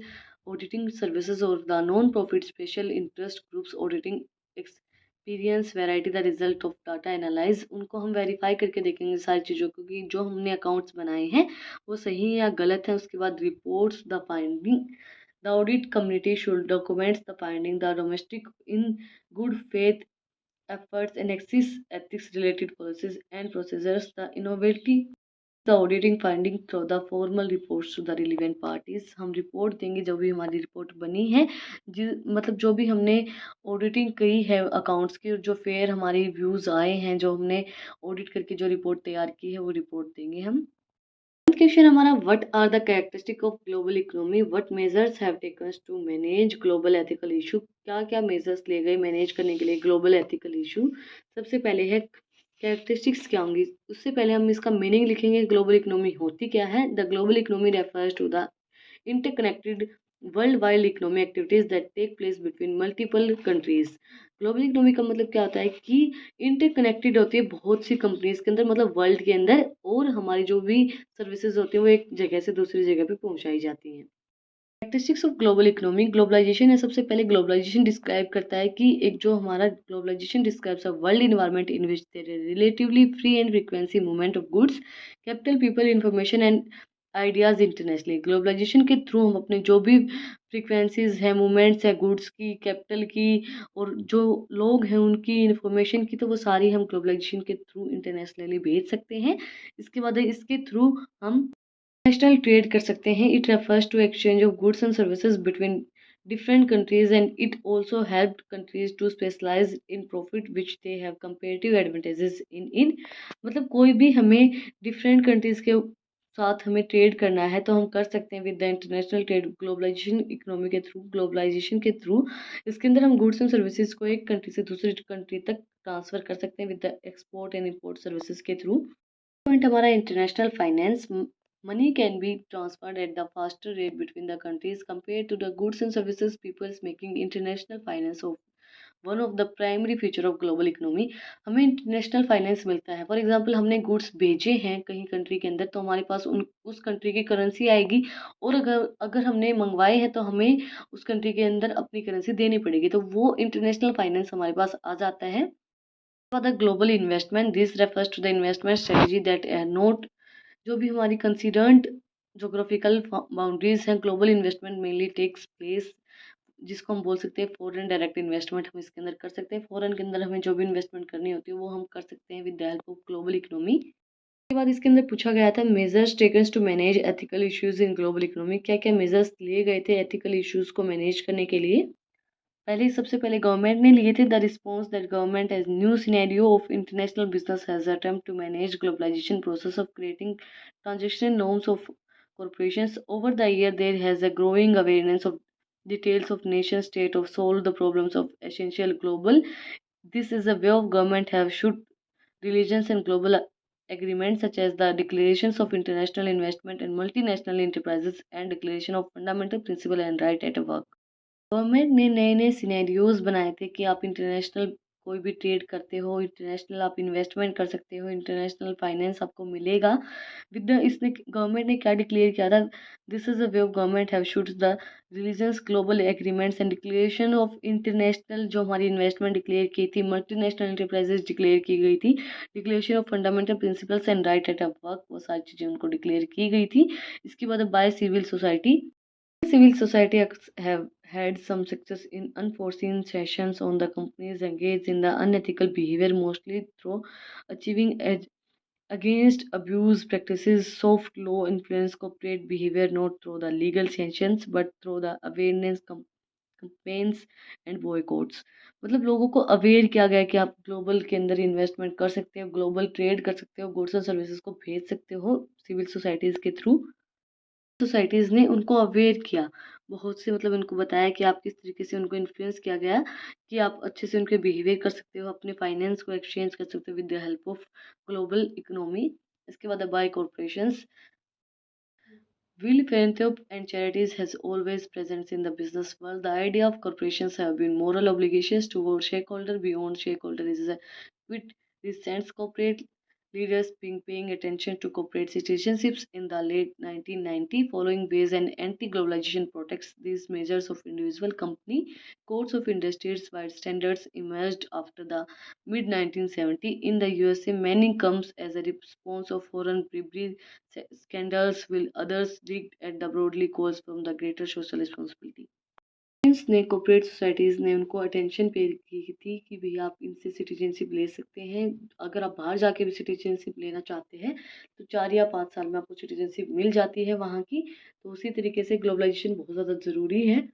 auditing services or the non-profit special interest groups auditing experience variety the result of data analyze। उनको हम verify करके देखेंगे सारी चीज़ों को कि जो हमने अकाउंट्स बनाए हैं वो सही है या गलत है। उसके बाद reports the finding the audit community should documents the finding the domestic in good faith efforts and exist ethics related policies and procedures। The innovative the auditing finding through the formal reports to the relevant parties. हम report देंगे जो भी हमारी report बनी है, मतलब जो भी हमने ऑडिटिंग की है अकाउंट्स की, और जो फेयर हमारी व्यूज़ आए हैं, जो हमने ऑडिट करके जो रिपोर्ट तैयार की है वो रिपोर्ट देंगे हम। क्वेश्चन हमारा, what are the characteristic of global economy, what measures have taken to manage global ethical issue. क्या क्या मेजर्स ले गए मैनेज करने के लिए ग्लोबल एथिकल इशू। सबसे पहले है कैरेक्टरिस्टिक्स क्या होंगी, उससे पहले हम इसका मीनिंग लिखेंगे। ग्लोबल इकोनॉमी होती क्या है। The global economy refers to the interconnected worldwide economic activities that take place between multiple countries। Global economy का मतलब क्या होता है कि इंटरकनेक्टेड होती है बहुत सी कंपनीज के अंदर, मतलब वर्ल्ड के अंदर, और हमारी जो भी सर्विसेज होती हैं वो एक जगह से दूसरी जगह पे पहुंचाई जाती हैं। Characteristics of global economy, globalisation है। सबसे पहले ग्लोबलाइजेशन डिस्क्राइब करता है कि एक जो हमारा globalisation describes a world environment in which there is relatively free and frequency movement of goods, capital, people, information and ideas internationally. Globalisation के थ्रू हम अपने जो भी फ्रीक्वेंसीज हैं, मूवमेंट्स है गुड्स की, कैपिटल की, और जो लोग हैं उनकी, इंफॉर्मेशन की, तो वो सारी हम ग्लोबलाइजेशन के थ्रू इंटरनेशनली भेज सकते हैं। इसके बाद इसके थ्रू हम इंटरनेशनल ट्रेड कर सकते हैं। It refers to exchange of goods and services between different countries, and it also helped countries to specialize in profit which they have comparative advantages in मतलब कोई भी हमें डिफरेंट कंट्रीज के साथ हमें ट्रेड करना है तो हम कर सकते हैं with the international trade globalisation economy के थ्रू, ग्लोबलाइजेशन के थ्रू। इसके अंदर हम गुड्स एंड सर्विसेज को एक कंट्री से दूसरी कंट्री तक ट्रांसफर कर सकते हैं with the export and import services के थ्रू। पॉइंट हमारा international finance, money can be transferred at the faster rate between the countries compared to the goods and services peoples, making international finance of one of the primary feature of global economy। हमें international finance मिलता है। For example हमने goods भेजे हैं कहीं country के अंदर, तो हमारे पास उस कंट्री की करेंसी आएगी, और अगर अगर हमने मंगवाए हैं तो हमें उस कंट्री के अंदर अपनी करेंसी देनी पड़ेगी, तो वो इंटरनेशनल फाइनेंस हमारे पास आ जाता है। For the global investment, this refers to the investment strategy that are not, जो भी हमारी कंसिडर्ड जोग्राफिकल बाउंड्रीज हैं, global investment mainly takes place, जिसको हम बोल सकते हैं फॉरेन डायरेक्ट इन्वेस्टमेंट, हम इसके अंदर कर सकते हैं। फॉरेन के अंदर हमें जो भी इन्वेस्टमेंट करनी होती है वो हम कर सकते हैं with the help of global economy. उसके बाद इसके अंदर पूछा गया था measures taken to manage ethical issues in global economy. क्या क्या मेजर्स लिए गए थे एथिकल इश्यूज को मैनेज करने के लिए। पहले सबसे पहले गवर्नमेंट ने लिए थे। The response that government as new scenario of international business has attempt to manage globalisation process of creating transaction norms of corporations। Over the year, there has a growing awareness of details of nation state of solve the problems of essential global. This is a way of government have should religions and global agreements such as the declarations of international investment and multinational enterprises and declaration of fundamental principle and right at work। Government ने नए नए scenarios बनाए थे कि आप international कोई भी trade करते हो, इंटरनेशनल आप इन्वेस्टमेंट कर सकते हो, इंटरनेशनल फाइनेंस आपको मिलेगा विद द, इसने गवर्नमेंट ने क्या डिक्लेयर किया था, this is a way of government have should the religions global agreements and declaration of international, जो हमारी इन्वेस्टमेंट डिक्लेयर की थी, मल्टीनेशनल इंटरप्राइजेज डिक्लेयर की गई थी, declaration of fundamental principles and right at work, वो सारी चीज़ें उनको डिक्लेयर की गई थी। इसके बाद by civil society, civil society have had some success in unforeseen sessions on the companies engaged in the unethical behavior, mostly through achieving against abuse practices, soft law influence corporate behavior, not through the legal sanctions but through the awareness campaigns and boycotts। मतलब लोगों को aware किया गया कि आप global के अंदर investment कर सकते हो, ग्लोबल ट्रेड कर सकते हो, गुड्स और सर्विसेज को भेज सकते हो सिविल सोसाइटीज़ के थ्रू। सोसाइटीज़ ने उनको अवेयर किया, बहुत से मतलब उनको बताया कि आप किस तरीके से उनको इन्फ्लुएंस किया गया कि आप अच्छे से उनके बिहेवियर कर सकते हो, अपने फाइनेंस को एक्सचेंज कर सकते हो with the help of global economy. इसके बाद by corporations, will philanthropy and charities has always presence in the business world। The idea of corporations have been moral obligations toward shareholder beyond shareholder is a quite recent corporate leaders being paying attention to corporate citizenships in the late 1990 following ways and anti-globalization protects these measures of individual company codes of industries wide standards emerged after the mid 1970 in the USA, many comes as a response of foreign bribery scandals, while others digged at the broadly calls from the greater social responsibility। ने corporate societies ने उनको attention पे की थी कि भैया आप इनसे सिटीजनशिप ले सकते हैं। अगर आप बाहर जाके भी सिटीजनशिप लेना चाहते हैं तो 4 या 5 साल में आपको सिटीजनशिप मिल जाती है वहाँ की। तो उसी तरीके से ग्लोबलाइजेशन बहुत ज़्यादा ज़रूरी है।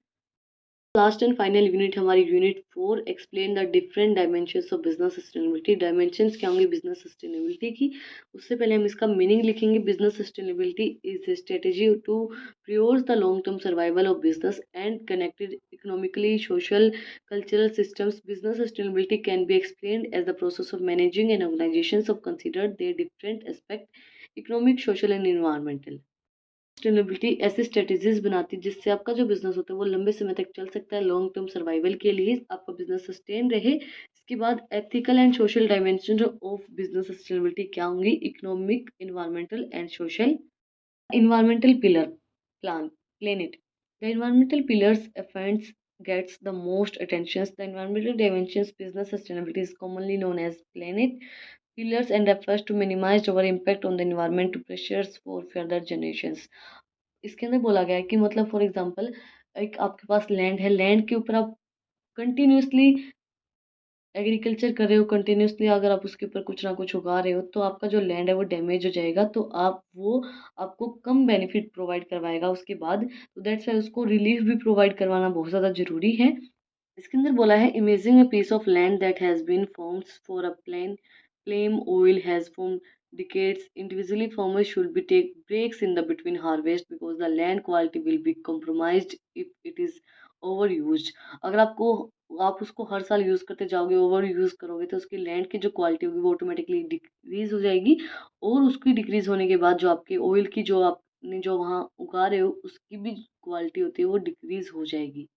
लास्ट एंड फाइनल यूनिट हमारी unit 4 explain the different dimensions of business sustainability. Dimensions क्या होंगी बिजनेस सस्टेनेबिलिटी की, उससे पहले हम इसका मीनिंग लिखेंगे। Business sustainability is a strategy to priors the long-term survival of business and connected economically, social, cultural systems. Business sustainability can be explained as the process of managing an organizations of considered their different aspect, economic, social and environmental. Sustainability ऐसी strategies बनाती है जिससे आपका जो business होता है वो लंबे समय तक चल सकता है। लॉन्ग टर्म सर्वाइवल के लिए आपका बिजनेस सस्टेन रहे। इसके बाद ethical and social dimension of business sustainability क्या होंगी, economic, environmental and social. Environmental pillar, planet. The environmental pillars offense gets the most attention. The environmental dimensions business sustainability is commonly known as planet pillars and refers to minimize our impact on the environment to pressures for further generations. इसके अंदर बोला गया है कि मतलब for example एक आपके पास land है, लैंड के ऊपर आप कंटिन्यूसली एग्रीकल्चर कर रहे हो, कंटिन्यूसली अगर आप उसके ऊपर कुछ ना कुछ उगा रहे हो तो आपका जो लैंड है वो डैमेज हो जाएगा। तो आप वो आपको कम बेनिफिट प्रोवाइड करवाएगा उसके बाद। तो दैट्स वाई उसको रिलीफ भी प्रोवाइड करवाना बहुत ज़्यादा ज़रूरी है। इसके अंदर बोला है imaging a piece of land that has been farmed for a flame oil has formed decades. Individually, farmers should be take breaks in the between harvest because the land quality will be compromised if it is overused. अगर आप उसको हर साल use करते जाओगे, over use करोगे तो उसकी land की जो क्वालिटी होगी वो ऑटोमेटिकली डिक्रीज़ हो जाएगी। और उसकी डिक्रीज़ होने के बाद जो आपके ऑयल की जो आपने जो वहाँ उगा रहे हो उसकी भी क्वालिटी होती है वो डिक्रीज़ हो जाएगी।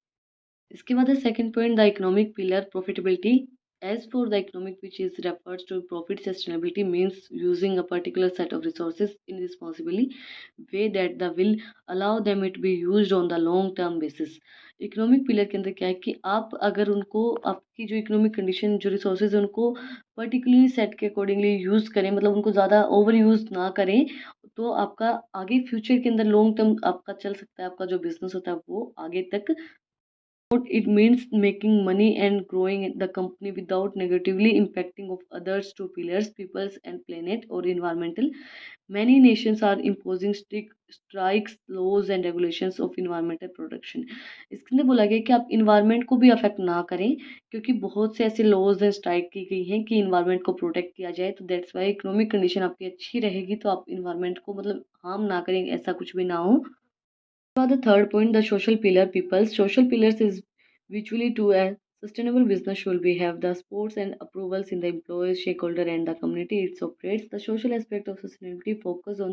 इसके बाद है second point the economic pillar profitability. As for the economic which is refers to profit sustainability means using a particular set of resources in responsibly way that the will allow them it be used on the long term basis. Economic pillar के अंदर क्या है कि आप अगर उनको आपकी जो इकोनॉमिक कंडीशन जो रिसोर्सेज है उनको पर्टिकुलरली सेट के अकॉर्डिंगली यूज़ करें, मतलब उनको ज़्यादा ओवर यूज़ ना करें। तो आपका आगे फ्यूचर के अंदर लॉन्ग टर्म आपका चल सकता है, आपका जो बिजनेस होता है वो आगे तक। It means making money and growing the company without negatively impacting of others to pillars, peoples and planet or environmental. Many nations are imposing strict strikes, laws and regulations of environmental protection. इसके अंदर बोला गया कि आप environment को भी affect ना करें क्योंकि बहुत से ऐसे लॉज एंड स्ट्राइक की गई हैं कि इन्वायरमेंट को प्रोटेक्ट किया जाए। तो दैट्स वाई इकोनॉमिक कंडीशन आपकी अच्छी रहेगी तो आप इन्वायरमेंट को मतलब हार्म ना करें, ऐसा कुछ भी ना हो। For the third point, the social pillar peoples. Social pillars is virtually to a sustainable business should be have the supports and approvals in the employees, stakeholder and the community it operates. The social aspect of sustainability focus on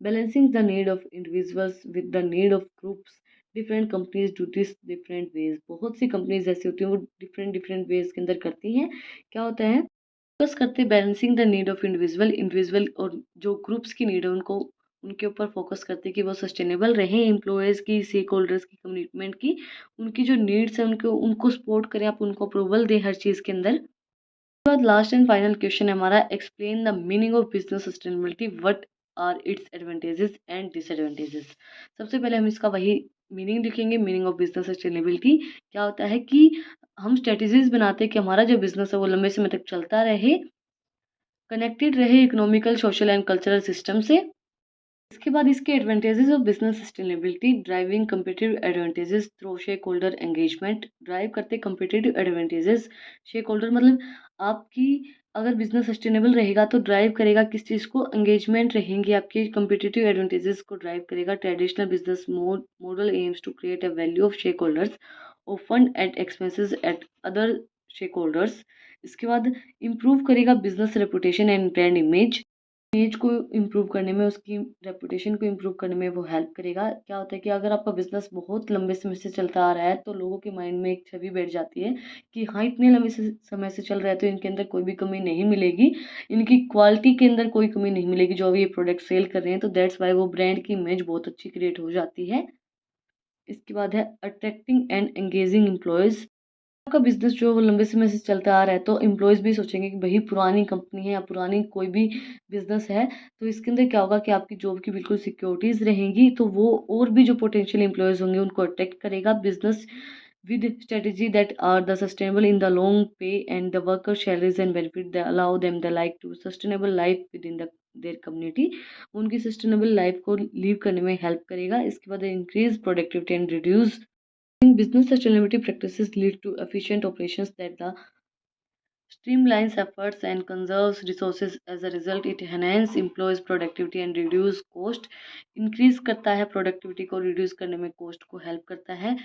balancing the need of individuals with the need of groups. Different companies do this different ways. बहुत सी companies ऐसी होती हैं वो different different ways के अंदर करती हैं। क्या होता है फोकस करते हैं balancing the need of individual और जो ग्रुप्स की नीड है उनको उनके ऊपर फोकस करते हैं कि वो सस्टेनेबल रहें। एम्प्लॉयज़ की, स्टेक होल्डर्स की, कमिटमेंट की, उनकी जो नीड्स हैं उनको उनको सपोर्ट करें, आप उनको अप्रूवल दें हर चीज़ के अंदर। उसके बाद लास्ट एंड फाइनल क्वेश्चन है हमारा explain the meaning of business sustainability, what are its advantages and disadvantages. सबसे पहले हम इसका वही मीनिंग लिखेंगे। मीनिंग ऑफ बिजनेस सस्टेनेबिलिटी क्या होता है कि हम स्ट्रेटेजीज बनाते हैं कि हमारा जो बिजनेस है वो लंबे समय तक चलता रहे, कनेक्टेड रहे economical, social and cultural system से। इसके बाद इसके advantages of business sustainability driving competitive advantages through shake holder engagement. Drive करते कम्पिटिटिव एडवांटेजेस, शेक होल्डर मतलब आपकी अगर बिजनेस सस्टेनेबल रहेगा तो ड्राइव करेगा किस चीज़ को, एंगेजमेंट रहेंगी आपकी, कम्पिटिटिव एडवांटेजेस को ड्राइव करेगा। Traditional business model aims to create a value of stakeholders of fund at expenses at other stakeholders. इसके बाद इम्प्रूव करेगा business reputation and brand image को इम्प्रूव करने में, उसकी रेपुटेशन को इम्प्रूव करने में वो हेल्प करेगा। क्या होता है कि अगर आपका बिजनेस बहुत लंबे समय से चलता आ रहा है तो लोगों के माइंड में एक छवि बैठ जाती है कि हाँ इतने लंबे समय से चल रहा है तो इनके अंदर कोई भी कमी नहीं मिलेगी, इनकी क्वालिटी के अंदर कोई कमी नहीं मिलेगी जो ये प्रोडक्ट सेल कर रहे हैं। तो दैट्स वाई वो ब्रांड की इमेज बहुत अच्छी क्रिएट हो जाती है। इसके बाद है अट्रैक्टिंग एंड एंगेजिंग एम्प्लॉयज़। आपका बिजनेस जो है वो लंबे समय से चलता आ रहा है तो एम्प्लॉयज़ भी सोचेंगे कि भाई पुरानी कंपनी है या पुरानी कोई भी बिजनेस है तो इसके अंदर क्या होगा कि आपकी जॉब की बिल्कुल सिक्योरिटीज़ रहेंगी। तो वो और भी जो पोटेंशियल एम्प्लॉयज़ होंगे उनको अट्रैक्ट करेगा। Business with strategy that are the sustainable in the long pay and the worker salaries and benefit that allow them the like to sustainable life within the their community। उनकी sustainable life को leave करने में help करेगा। इसके बाद increase productivity and reduce in business sustainability practices lead to efficient operations that the streamlines efforts and conserves resources। as a result it enhance employees productivity and reduce cost। increase करता है productivity को reduce करने में cost को help करता है।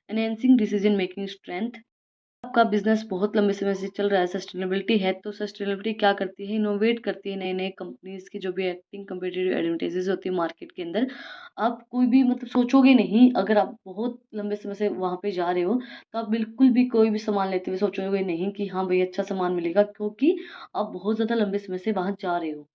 enhancing decision making strength। आपका business बहुत लंबे समय से चल रहा है, सस्टेनेबिलिटी है, तो सस्टेनेबिलिटी क्या करती है, इनोवेट करती है नए नए कंपनीज की जो भी एक्टिंग कंपेटिटिव एडवांटेजेस होती है मार्केट के अंदर। आप कोई भी मतलब सोचोगे नहीं, अगर आप बहुत लंबे समय से वहाँ पे जा रहे हो तो आप बिल्कुल भी कोई भी सामान लेते हुए सोचोगे नहीं कि हाँ भाई अच्छा सामान मिलेगा, क्योंकि आप बहुत ज़्यादा लंबे समय से वहाँ जा रहे हो।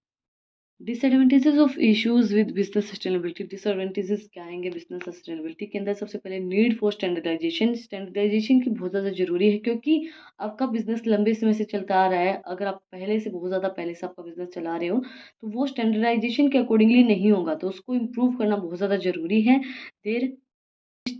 Disadvantages of issues with business sustainability. Disadvantages क्या आएंगे बिजनेस सस्टेनेबिलिटी के अंदर? सबसे पहले नीड फॉर स्टैंडर्डाइजेशन। स्टैंडर्डाइजेशन की बहुत ज़्यादा जरूरी है, क्योंकि आपका बिजनेस लंबे समय से चलता आ रहा है। अगर आप पहले से बहुत ज़्यादा पहले से आपका बिजनेस चला रहे हो तो वो स्टैंडर्डाइजेशन के अकॉर्डिंगली नहीं होगा, तो उसको इम्प्रूव करना बहुत ज़्यादा जरूरी है। देर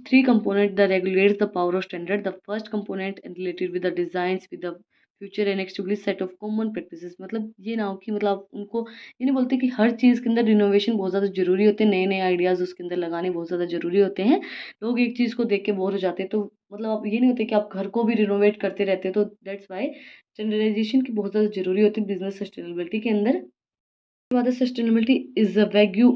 three component that regulates the power of standard। the first component and related with the designs with the future and established set of common practices। मतलब ये ना हो कि मतलब आप उनको ये नहीं बोलते कि हर चीज़ के अंदर रिनोवेशन बहुत ज़्यादा जरूरी होते हैं, नए नए आइडियाज़ उसके अंदर लगाने बहुत ज़्यादा जरूरी होते हैं। लोग एक चीज़ को देख के बोर हो जाते हैं, तो मतलब आप ये नहीं होते कि आप घर को भी रिनोवेट करते रहते हो, तो दैट्स वाई स्टैंडर्डाइजेशन की बहुत ज़्यादा जरूरी होती है बिजनेस सस्टेनेबिलिटी के अंदर। उसके बाद sustainability is a wagyu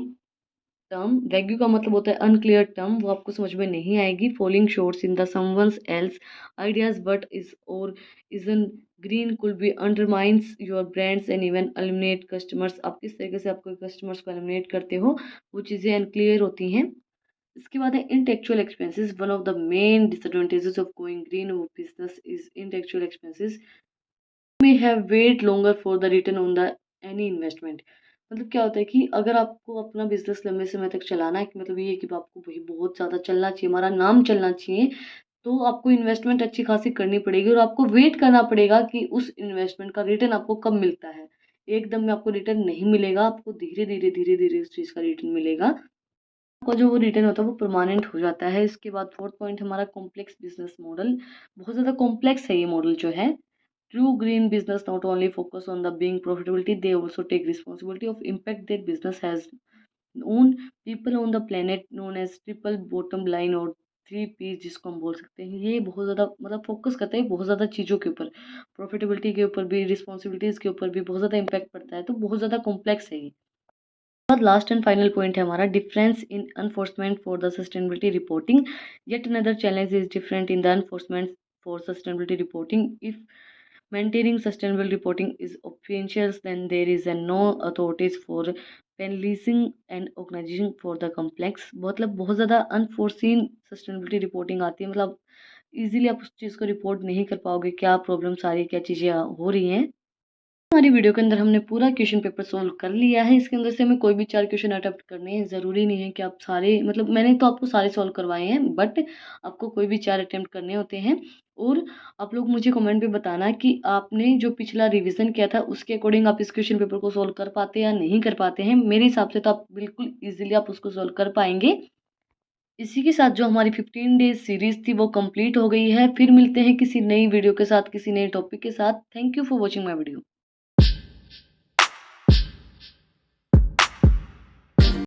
term. Wagyu का मतलब होता है अनक्लियर टर्म, वो आपको समझ में नहीं आएगी। Falling shorts in the someone's else ideas but is और is an green could be undermines your brands and even eliminate customers. आप किस तरीके से आपको कस्टमर्स को एलिमिनेट करते हो, वो चीज़ें अनक्लियर होती हैं। इसके बाद है intellectual expenses. One of the main disadvantages of going green business is intellectual expenses may have wait longer for the return on the any investment. मतलब क्या होता है कि अगर आपको अपना बिजनेस लंबे समय तक चलाना है, कि मतलब ये है कि आपको भाई बहुत ज़्यादा चलना चाहिए, हमारा नाम चलना चाहिए, तो आपको इन्वेस्टमेंट अच्छी खासी करनी पड़ेगी और आपको वेट करना पड़ेगा कि उस इन्वेस्टमेंट का रिटर्न आपको कब मिलता है। एकदम में आपको रिटर्न नहीं मिलेगा, आपको धीरे धीरे धीरे धीरे उस चीज़ का रिटर्न मिलेगा। आपका जो वो रिटर्न होता है वो परमानेंट हो जाता है। इसके बाद फोर्थ पॉइंट हमारा कॉम्प्लेक्स बिजनेस मॉडल। बहुत ज़्यादा कॉम्प्लेक्स है ये मॉडल जो है। True green business not only focus on the being profitability, they also take responsibility of impact their business has on people on the planet, known as triple bottom line और 3 P जिसको हम बोल सकते हैं। ये बहुत ज़्यादा मतलब फोकस करता है बहुत ज़्यादा चीज़ों के ऊपर, प्रॉफिटेबिलिटी के ऊपर भी, रिस्पॉन्सिबिलिटीज़ के ऊपर भी बहुत ज़्यादा इम्पैक्ट पड़ता है, तो बहुत ज़्यादा कॉम्प्लेक्स है ये। और लास्ट एंड फाइनल पॉइंट है हमारा difference in enforcement for the sustainability reporting. Yet another challenge is different in the enforcement for sustainability reporting. If maintaining sustainable reporting is essential, then there is no authorities for penalizing and organizing for the complex। मतलब बहुत ज़्यादा unforeseen sustainability reporting आती है, मतलब easily आप उस चीज़ को report नहीं कर पाओगे, क्या प्रॉब्लम्स आ रही है, क्या चीज़ें हो रही हैं। हमारी वीडियो के अंदर हमने पूरा क्वेश्चन पेपर सोल्व कर लिया है। इसके अंदर से हमें कोई भी 4 क्वेश्चन अटेम्प्ट करने हैं, ज़रूरी नहीं है कि आप सारे, मतलब मैंने तो आपको सारे सॉल्व करवाए हैं, बट आपको कोई भी 4 अटेम्प्ट करने होते हैं। और आप लोग मुझे कमेंट पे बताना कि आपने जो पिछला रिवीजन किया था उसके अकॉर्डिंग आप इस क्वेश्चन पेपर को सोल्व कर पाते हैं या नहीं कर पाते हैं। मेरे हिसाब से तो आप बिल्कुल ईजिली आप उसको सोल्व कर पाएंगे। इसी के साथ जो हमारी 15 डेज सीरीज थी वो कंप्लीट हो गई है। फिर मिलते हैं किसी नई वीडियो के साथ, किसी नए टॉपिक के साथ। Thank you for watching my video.